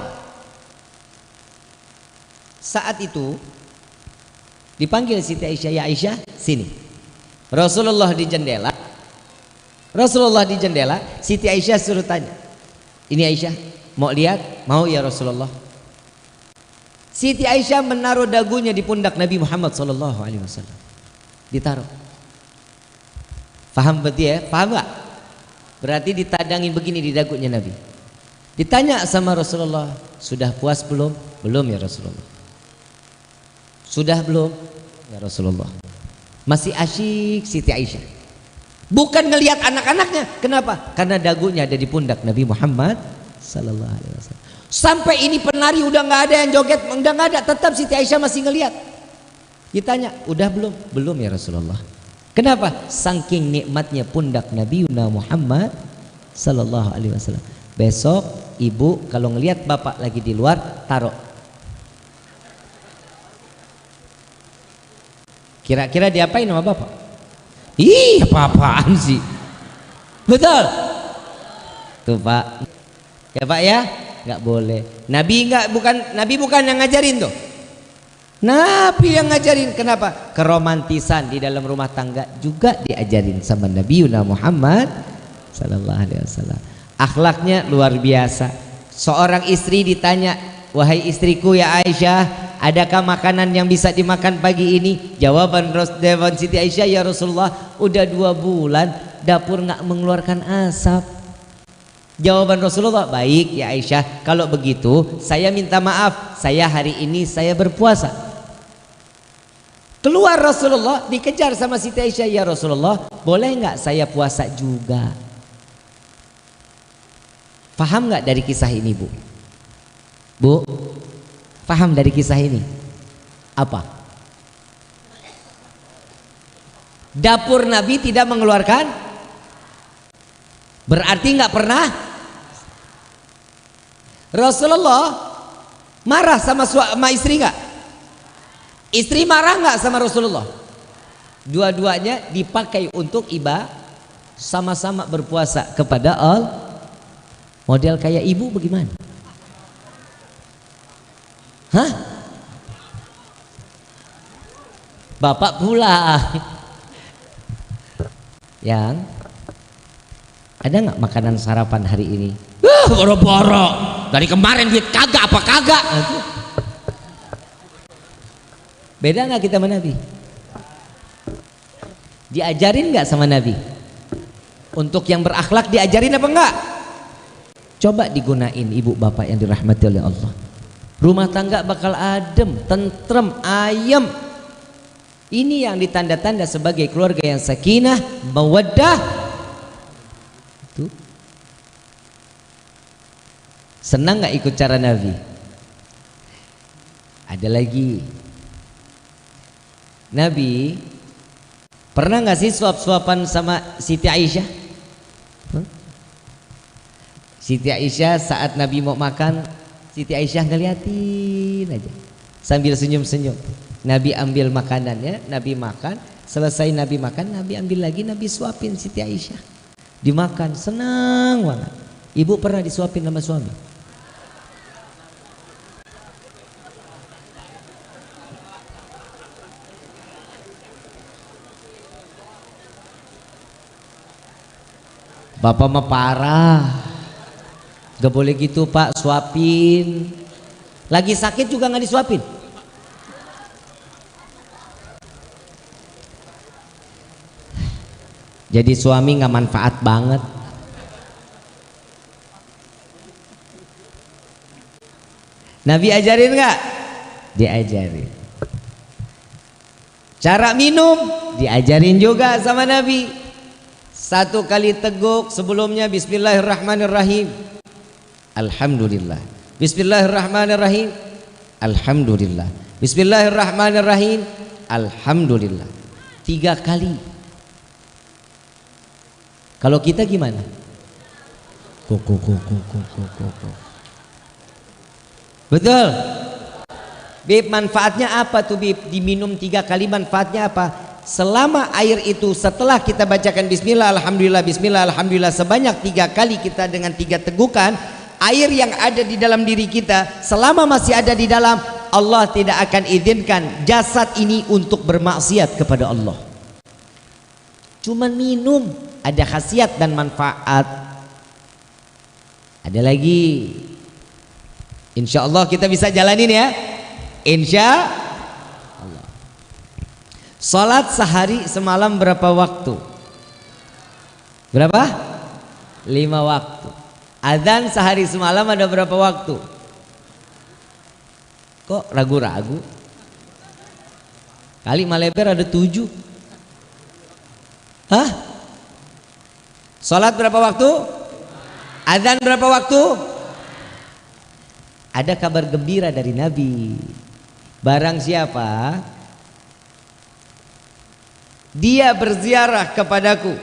S1: Saat itu dipanggil Siti Aisyah, ya Aisyah sini. Rasulullah di jendela. Siti Aisyah suruh tanya, ini Aisyah mau lihat? Mau ya Rasulullah. Siti Aisyah menaruh dagunya di pundak Nabi Muhammad SAW, ditaruh. Paham berarti ya? Paham gak? Berarti ditadangin begini di dagunya Nabi. Ditanya sama Rasulullah, sudah puas belum? Belum ya Rasulullah. Sudah belum? Ya Rasulullah. Masih asyik Siti Aisyah. Bukan ngelihat anak-anaknya. Kenapa? Karena dagunya ada di pundak Nabi Muhammad sallallahu alaihi wasallam. Sampai ini penari udah nggak ada yang joget, udah nggak ada, tetap Siti Aisyah masih ngelihat. Ditanya, udah belum? Belum ya Rasulullah. Kenapa? Saking nikmatnya pundak Nabi Muhammad sallallahu alaihi wasallam. Besok ibu kalau ngelihat bapak lagi di luar, taruh. Kira-kira diapain sama bapak? Ih, apa-apaan sih? Betul? Tuh Pak. Ya Pak ya? Nggak boleh. Nabi bukan yang ngajarin tuh. Nabi yang ngajarin. Kenapa? Keromantisan di dalam rumah tangga juga diajarin sama Nabi Muhammad sallallahu alaihi wasallam. Akhlaknya luar biasa. Seorang istri ditanya, wahai istriku ya Aisyah, adakah makanan yang bisa dimakan pagi ini? Jawaban Siti Aisyah, ya Rasulullah, udah 2 bulan dapur nggak mengeluarkan asap. Jawaban Rasulullah, baik ya Aisyah, kalau begitu saya minta maaf, saya hari ini saya berpuasa. Keluar Rasulullah, dikejar sama Siti Aisyah, ya Rasulullah, boleh nggak saya puasa juga? Paham nggak dari kisah ini Bu? Bu, paham dari kisah ini? Apa? Dapur Nabi tidak mengeluarkan, berarti nggak pernah. Rasulullah marah sama istri nggak? Istri marah nggak sama Rasulullah? Dua-duanya dipakai untuk ibadah, sama-sama berpuasa kepada Allah. Model kayak ibu bagaimana? Hah? Bapak pula yang ada nggak makanan sarapan hari ini? Boro-boro dari kemarin duit kagak apa kagak? Beda nggak kita sama Nabi? Diajarin nggak sama Nabi? Untuk yang berakhlak diajarin apa enggak? Coba digunain ibu bapak yang dirahmati oleh Allah. Rumah tangga bakal adem, tentrem, ayem. Ini yang ditanda-tanda sebagai keluarga yang sakinah, mawaddah. Tuh. Senang nggak ikut cara Nabi? Ada lagi. Nabi pernah nggak sih suap-suapan sama Siti Aisyah? Siti Aisyah saat Nabi mau makan, Siti Aisyah ngeliatin aja sambil senyum-senyum. Nabi ambil makanannya, Nabi makan, selesai Nabi makan, Nabi ambil lagi, Nabi suapin Siti Aisyah. Dimakan, senang banget. Ibu pernah disuapin sama suami? Bapak mah parah. Gak boleh gitu Pak, suapin. Lagi sakit juga gak disuapin. Jadi suami gak manfaat banget. Nabi ajarin gak? Diajarin. Cara minum diajarin juga sama Nabi. 1 kali teguk sebelumnya bismillahirrahmanirrahim. Alhamdulillah. Bismillahirrahmanirrahim. Alhamdulillah. Bismillahirrahmanirrahim. Alhamdulillah. 3 kali. Kalau kita gimana? Betul. Bib, manfaatnya apa tuh Bib? Diminum 3 kali manfaatnya apa? selama air itu setelah kita bacakan bismillah alhamdulillah sebanyak 3 kali kita dengan 3 tegukan, air yang ada di dalam diri kita selama masih ada di dalam, Allah tidak akan izinkan jasad ini untuk bermaksiat kepada Allah. Cuman minum, ada khasiat dan manfaat. Ada lagi, insya Allah kita bisa jalanin ya, insya Allah. Salat sehari semalam berapa waktu? Berapa? 5 waktu. Adzan sehari semalam ada berapa waktu? Kok ragu-ragu? Kali Maleber ada 7. Hah? Salat berapa waktu? Adzan berapa waktu? Ada kabar gembira dari Nabi. Barang siapa dia berziarah kepadaku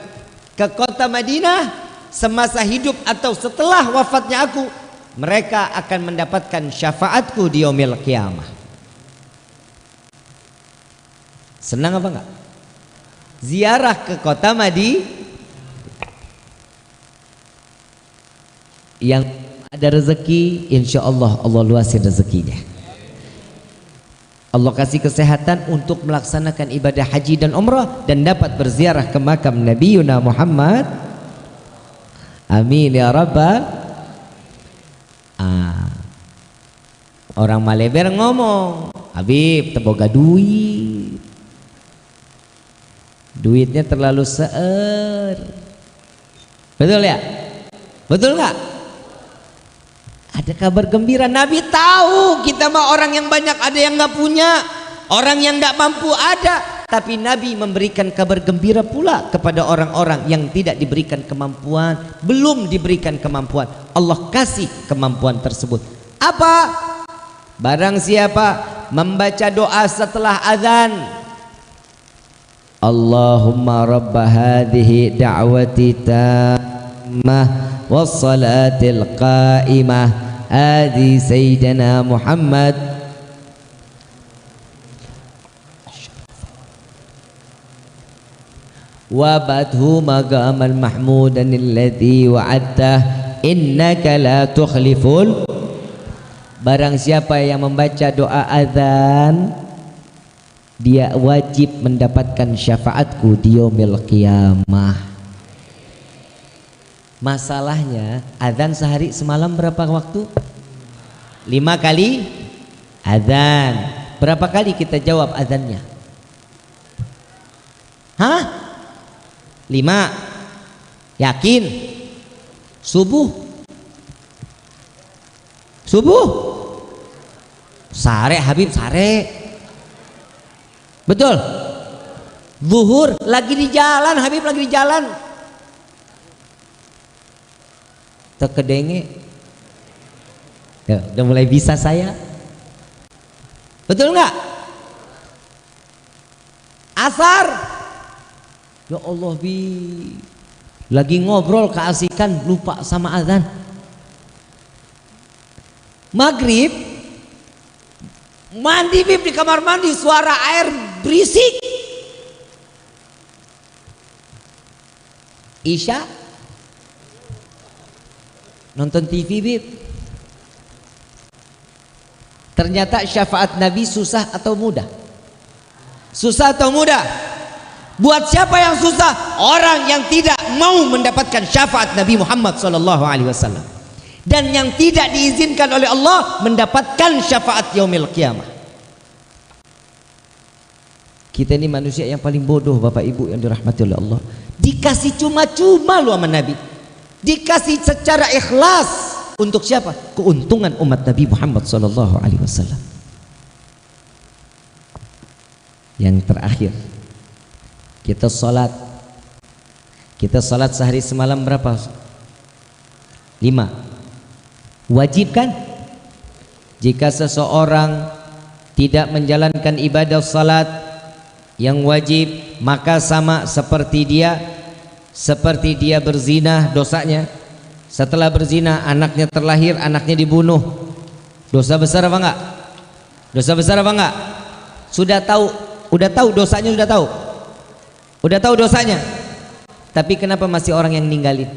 S1: ke kota Madinah semasa hidup atau setelah wafatnya aku, mereka akan mendapatkan syafaatku di yaumil qiyamah. Senang apa enggak? Ziarah ke kota Madinah. Yang ada rezeki, insya Allah Allah luasin rezekinya. Allah kasih kesehatan untuk melaksanakan ibadah haji dan umrah dan dapat berziarah ke makam Nabi Yuna Muhammad. Amin ya rabbal. Orang Maleber ngomong, Habib teboga duitnya terlalu seer. Betul ya? Betul nggak? Ada kabar gembira, Nabi tahu kita mah orang yang banyak ada yang nggak punya, orang yang nggak mampu ada, tapi Nabi memberikan kabar gembira pula kepada orang-orang yang tidak diberikan kemampuan, belum diberikan kemampuan. Allah kasih kemampuan tersebut. Apa? Barang siapa membaca doa setelah azan, Allahumma rabba hadhihi da'wati tammah wassalatil qa'imah adi sayyidina Muhammad wabadhu maqaman mahmudan alladhi wa'adtah innaka la tukhliful. Barang siapa yang membaca doa azan, dia wajib mendapatkan syafaatku di yaumil qiyamah. Masalahnya azan sehari semalam berapa waktu? 5 kali azan. Berapa kali kita jawab azannya? Hah? 5. Yakin? Subuh? Sare Habib sare. Betul? Zuhur lagi di jalan, Habib lagi di jalan. Terkedenge ya, udah mulai bisa saya. Betul nggak? Asar ya Allah lagi ngobrol keasikan lupa sama azan. Maghrib mandi Bib di kamar mandi, suara air berisik. Isya nonton TV Bib. Ternyata syafaat Nabi susah atau mudah? Susah atau mudah? Buat siapa yang susah? Orang yang tidak mau mendapatkan syafaat Nabi Muhammad SAW, dan yang tidak diizinkan oleh Allah mendapatkan syafaat yaumil qiyamah. Kita ini manusia yang paling bodoh Bapak Ibu yang dirahmati oleh Allah. Dikasih cuma-cuma lu sama Nabi, dikasih secara ikhlas. Untuk siapa? Keuntungan umat Nabi Muhammad SAW. Yang terakhir, kita sholat sehari semalam berapa? 5. Wajib kan? Jika seseorang tidak menjalankan ibadah salat yang wajib, maka sama seperti dia berzina dosanya. Setelah berzina anaknya terlahir, anaknya dibunuh. Dosa besar apa enggak? Dosa besar apa enggak? Sudah tahu dosanya, sudah tahu.
S3: Udah tahu dosanya, tapi kenapa masih orang yang ninggalin?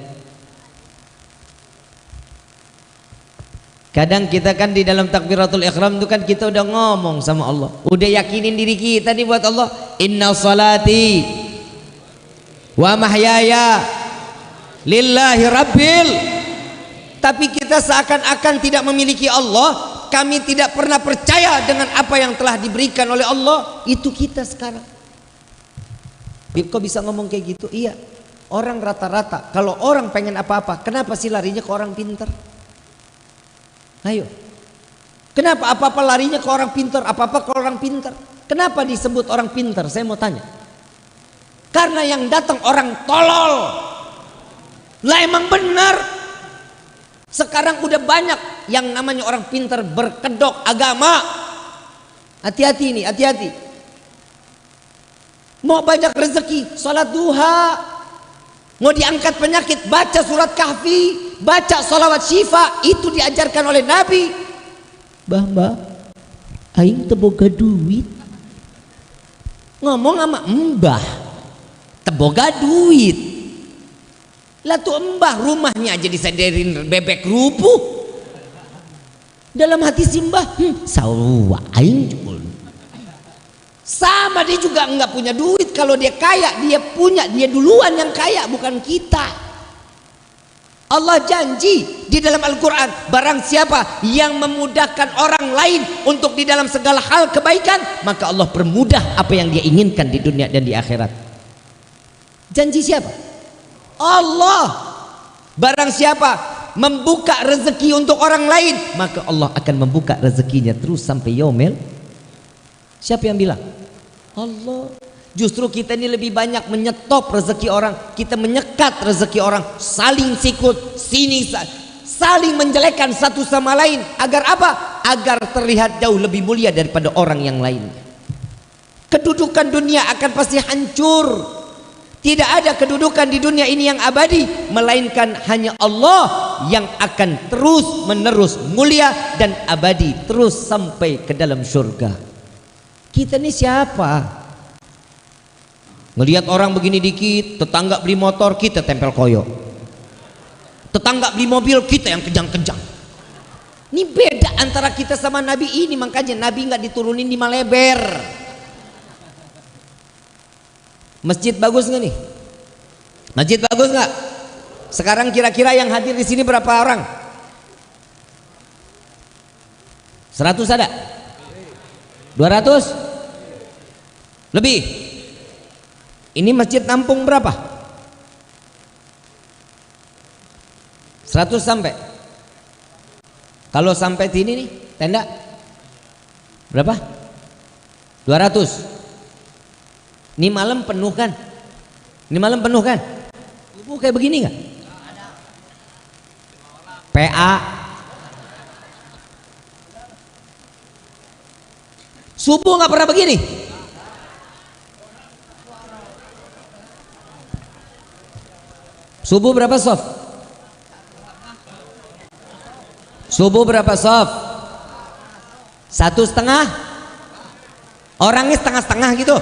S3: Kadang kita kan di dalam takbiratul ihram itu kan kita udah ngomong sama Allah, udah yakinin diri kita nih buat Allah, inna salati wa mahyaya lillahi rabbil. Tapi kita seakan-akan tidak memiliki Allah, kami tidak pernah percaya dengan apa yang telah diberikan oleh Allah. Itu kita sekarang. Kok bisa ngomong kayak gitu? Iya, orang rata-rata kalau orang pengen apa-apa, kenapa sih larinya ke orang pintar? Ayo, kenapa apa-apa larinya ke orang pintar, apa-apa ke orang pintar? Kenapa disebut orang pintar? Saya mau tanya. Karena yang datang orang tolol. Lah emang benar. Sekarang udah banyak yang namanya orang pintar berkedok agama. Hati-hati ini, hati-hati. Mau banyak rezeki, salat duha. Mau diangkat penyakit, baca surat kahfi, baca salawat syifa. Itu diajarkan oleh Nabi. Mbah, aing teboga duit. Ngomong sama mbah, teboga duit. Lah tuh mbah rumahnya aja disadarin bebek rupuh. Dalam hati si mbah, sawa aing jul. Sama, dia juga enggak punya duit. Kalau dia kaya, dia punya, dia duluan yang kaya, bukan kita. Allah janji di dalam Al-Quran, barang siapa yang memudahkan orang lain untuk di dalam segala hal kebaikan, maka Allah permudah apa yang dia inginkan di dunia dan di akhirat. Janji siapa? Allah. Barang siapa membuka rezeki untuk orang lain, maka Allah akan membuka rezekinya terus sampai yaumil. Siapa yang bilang? Allah. Justru kita ini lebih banyak menyetop rezeki orang, kita menyekat rezeki orang, saling sikut, saling menjelekkan satu sama lain. Agar apa? Agar terlihat jauh lebih mulia daripada orang yang lain. Kedudukan dunia akan pasti hancur. Tidak ada kedudukan di dunia ini yang abadi, melainkan hanya Allah yang akan terus menerus mulia dan abadi terus sampai ke dalam surga. Kita ini siapa? Ngelihat orang begini dikit, tetangga beli motor, kita tempel koyo. Tetangga beli mobil, kita yang kejang-kejang. Ini beda antara kita sama Nabi ini. Makanya Nabi nggak diturunin di Maleber. Masjid bagus nggak nih? Masjid bagus nggak? Sekarang kira-kira yang hadir di sini berapa orang? 100 ada? 200? Lebih. Ini masjid nampung berapa? 100 sampai. Kalau sampai sini nih tenda berapa? 200. Ini malam penuh kan? Ini malam penuh kan? Subuh kayak begini nggak? PA. Subuh nggak pernah begini. Subuh berapa soft? Subuh berapa soft? 1,5? Orangnya setengah-setengah gitu.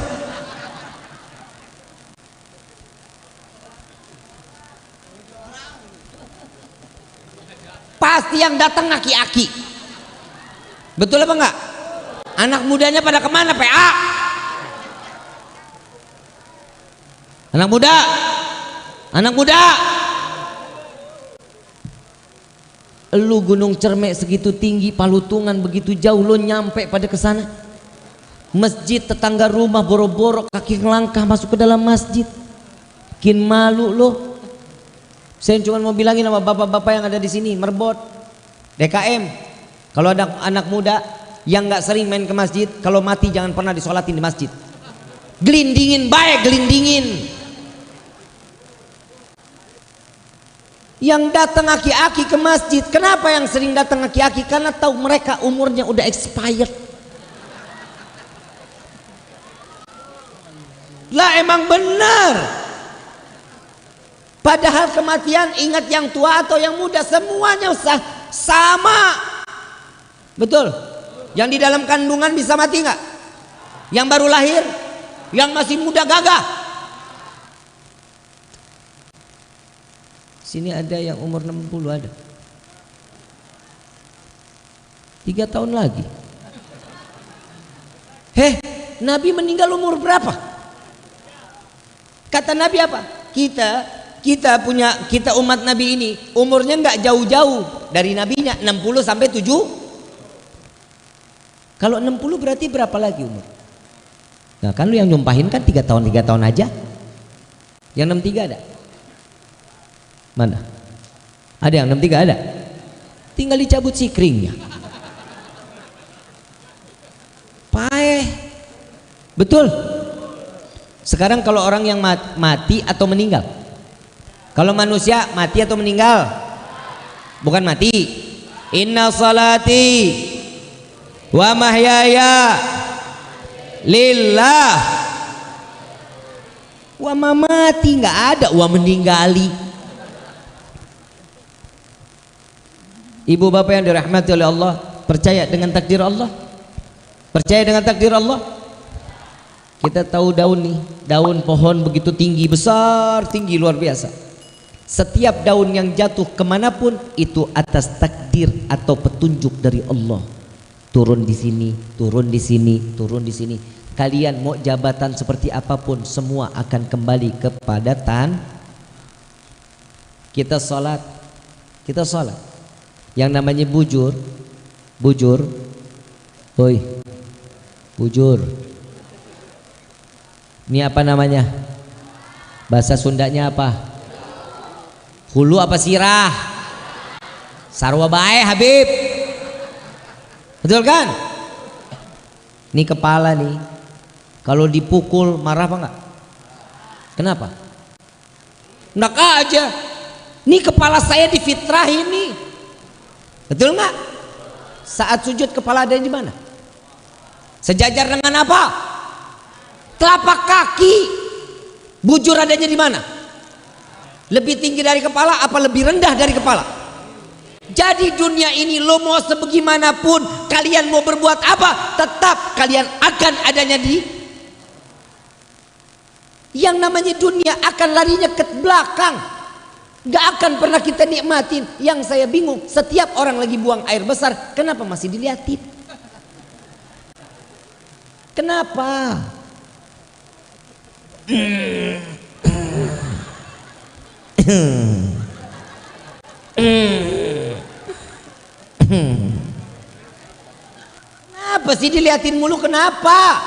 S3: Pasti yang datang aki-aki. Betul apa enggak? Anak mudanya pada kemana? PA. Anak muda. Anak muda. Lu Gunung Cermek segitu tinggi, Palutungan begitu jauh, lu nyampe pada kesana. Masjid tetangga rumah boro-boro kaki ngelangkah masuk ke dalam masjid. Bikin malu lo. Saya cuma mau bilangin sama bapak-bapak yang ada di sini, Merbot, DKM, kalau ada anak muda yang nggak sering main ke masjid, kalau mati jangan pernah disolatin di masjid. Gelindingin baik, gelindingin. Yang datang aki-aki ke masjid, kenapa yang sering datang aki-aki? Karena tahu mereka umurnya udah expired. Lah emang benar. Padahal kematian, ingat yang tua atau yang muda, semuanya sama. Betul? Yang di dalam kandungan bisa mati nggak? Yang baru lahir? Yang masih muda gagah? Sini ada yang umur 60 ada. 3 tahun lagi. Nabi meninggal umur berapa? Kata Nabi apa? Kita umat Nabi ini umurnya nggak jauh-jauh dari nabinya, 60 sampai 7. Kalau 60 berarti berapa lagi umur? Nah kan lu yang nyumpahin kan 3 tahun aja. Yang 63 ada? Mana? Ada yang 63 ada? Tinggal dicabut sikringnya. Paeh. Betul. Sekarang kalau orang yang mati atau meninggal? Kalau manusia mati atau meninggal? Bukan mati. Inna salati wa mahyaya lillah wa mamati, nggak ada wa meninggali. Ibu bapak yang dirahmati oleh Allah, percaya dengan takdir Allah? Percaya dengan takdir Allah? Kita tahu daun nih, daun pohon begitu tinggi, besar, tinggi, luar biasa. Setiap daun yang jatuh kemanapun itu atas takdir atau petunjuk dari Allah. Turun di sini, turun di sini, turun di sini. Kalian mau jabatan seperti apapun, semua akan kembali kepada kita sholat. Yang namanya bujur, hoi, bujur. Ini apa namanya? Bahasa Sundanya apa? Hulu apa sirah? Sarwa bae Habib. Betul kan? Ini kepala nih. Kalau dipukul marah apa enggak? Kenapa? Enak aja. Ini kepala saya difitrah ini. Betul enggak? Saat sujud kepala ada di mana? Sejajar dengan apa? Telapak kaki. Bujur adanya di mana? Lebih tinggi dari kepala apa lebih rendah dari kepala? Jadi dunia ini lo mau sebagaimanapun, kalian mau berbuat apa, tetap kalian akan adanya di yang namanya dunia, akan larinya ke belakang. Gak akan pernah kita nikmatin. Yang saya bingung, setiap orang lagi buang air besar, kenapa masih diliatin? Kenapa? Kenapa sih diliatin mulu? Kenapa?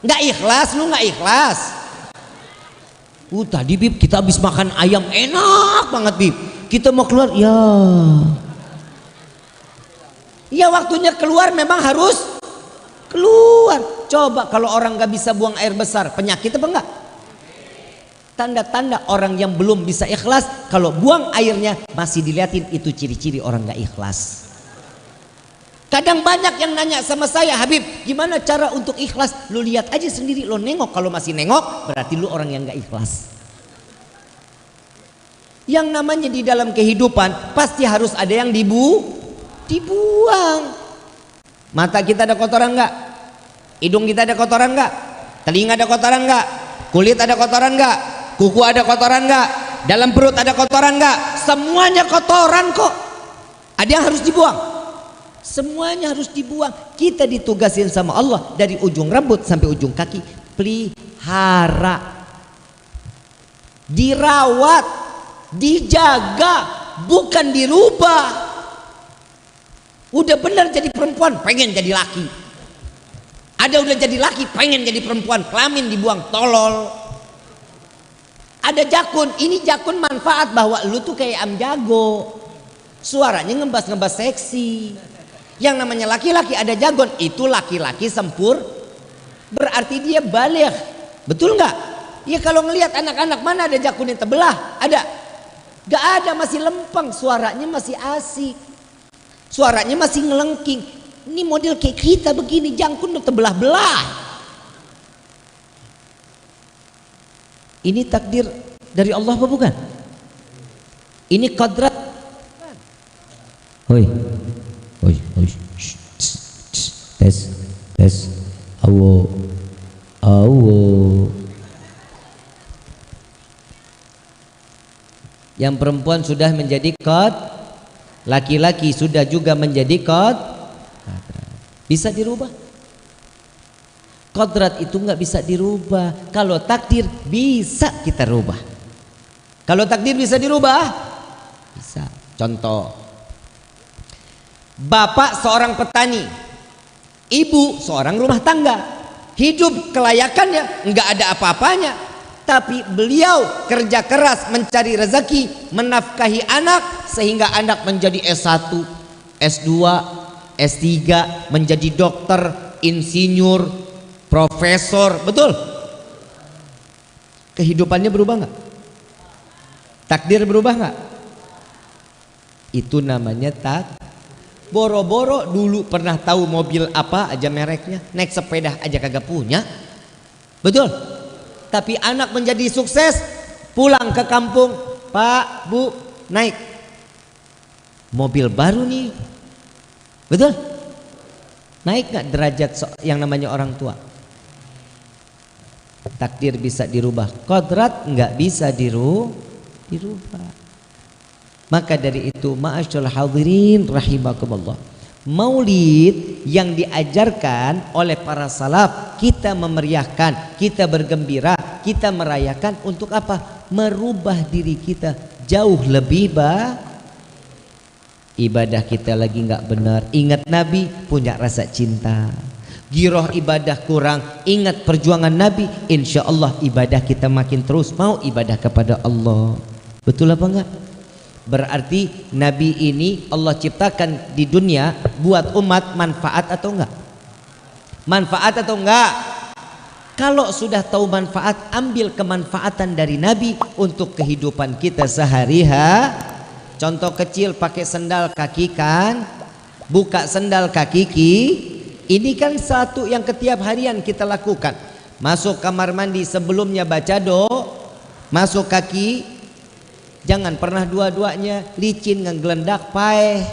S3: Nggak ikhlas, lu nggak ikhlas. Tadi Bib kita habis makan ayam enak banget Bib. Kita mau keluar, ya waktunya keluar memang harus keluar. Coba kalau orang nggak bisa buang air besar, penyakit apa enggak? Tanda-tanda orang yang belum bisa ikhlas, kalau buang airnya masih diliatin, itu ciri-ciri orang nggak ikhlas. Kadang banyak yang nanya sama saya, Habib gimana cara untuk ikhlas? Lu lihat aja sendiri, lo nengok. Kalau masih nengok berarti lu orang yang nggak ikhlas. Yang namanya di dalam kehidupan pasti harus ada yang dibuang. Mata kita ada kotoran nggak? Hidung kita ada kotoran nggak? Telinga ada kotoran nggak? Kulit ada kotoran nggak? Kuku ada kotoran nggak? Dalam perut ada kotoran nggak? Semuanya kotoran kok. Ada yang harus dibuang. Semuanya harus dibuang. Kita ditugasin sama Allah dari ujung rambut sampai ujung kaki, pelihara, dirawat, dijaga, bukan dirubah. Udah benar jadi perempuan, pengen jadi laki. Ada udah jadi laki, pengen jadi perempuan, kelamin dibuang, tolol. Ada jakun, ini jakun manfaat bahwa lu tuh kayak am jago, suaranya ngebas-ngebas seksi. Yang namanya laki-laki ada jagon, itu laki-laki sempur, berarti dia baligh. Betul nggak? Ya kalau ngelihat anak-anak mana ada jakun yang terbelah, ada? Gak ada, masih lempeng, suaranya masih asik, suaranya masih ngelengking. Ini model kayak kita begini, jangkun udah terbelah-belah. Ini takdir dari Allah apa bukan? Ini kodrat. Hoi, hoi, hoi, tes, awo, awo. Yang perempuan sudah menjadi qad, laki-laki sudah juga menjadi qad. Bisa dirubah. Kodrat itu nggak bisa dirubah. Kalau takdir bisa kita rubah. Kalau takdir bisa dirubah, bisa. Contoh, bapak seorang petani, ibu seorang rumah tangga, hidup kelayakannya nggak ada apa-apanya, tapi beliau kerja keras mencari rezeki, menafkahi anak sehingga anak menjadi S1, S2, S3, menjadi dokter, insinyur, profesor, betul? Kehidupannya berubah nggak? Takdir berubah nggak? Itu namanya boro-boro dulu pernah tahu mobil apa aja mereknya, naik sepeda aja kagak punya, betul? Tapi anak menjadi sukses, pulang ke kampung, Pak, Bu, naik mobil baru nih, betul? Naik nggak derajat yang namanya orang tua? Takdir bisa dirubah, kodrat nggak bisa dirubah. Maka dari itu, ma'asyiral hadirin rahimakumullah, maulid yang diajarkan oleh para salaf, kita memeriahkan, kita bergembira, kita merayakan untuk apa? Merubah diri kita jauh lebih baik. Ibadah kita lagi nggak benar, ingat Nabi, punya rasa cinta. Giroh ibadah kurang, ingat perjuangan Nabi, insya Allah ibadah kita makin terus mau ibadah kepada Allah. Betul apa enggak? Berarti Nabi ini Allah ciptakan di dunia buat umat manfaat atau enggak? Manfaat atau enggak? Kalau sudah tahu manfaat, ambil kemanfaatan dari Nabi untuk kehidupan kita sehari-hari. Contoh kecil, pakai sendal kaki kan, buka sendal kaki ini kan satu yang ketiap harian kita lakukan. Masuk kamar mandi sebelumnya baca doa, masuk kaki, jangan pernah dua-duanya licin ngegelendak paeh.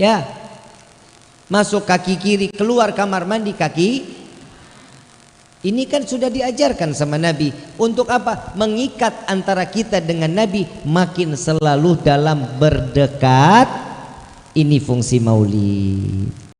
S3: Ya. Masuk kaki kiri, keluar kamar mandi kaki. Ini kan sudah diajarkan sama Nabi. Untuk apa? Mengikat antara kita dengan Nabi makin selalu dalam berdekat. Ini fungsi maulid.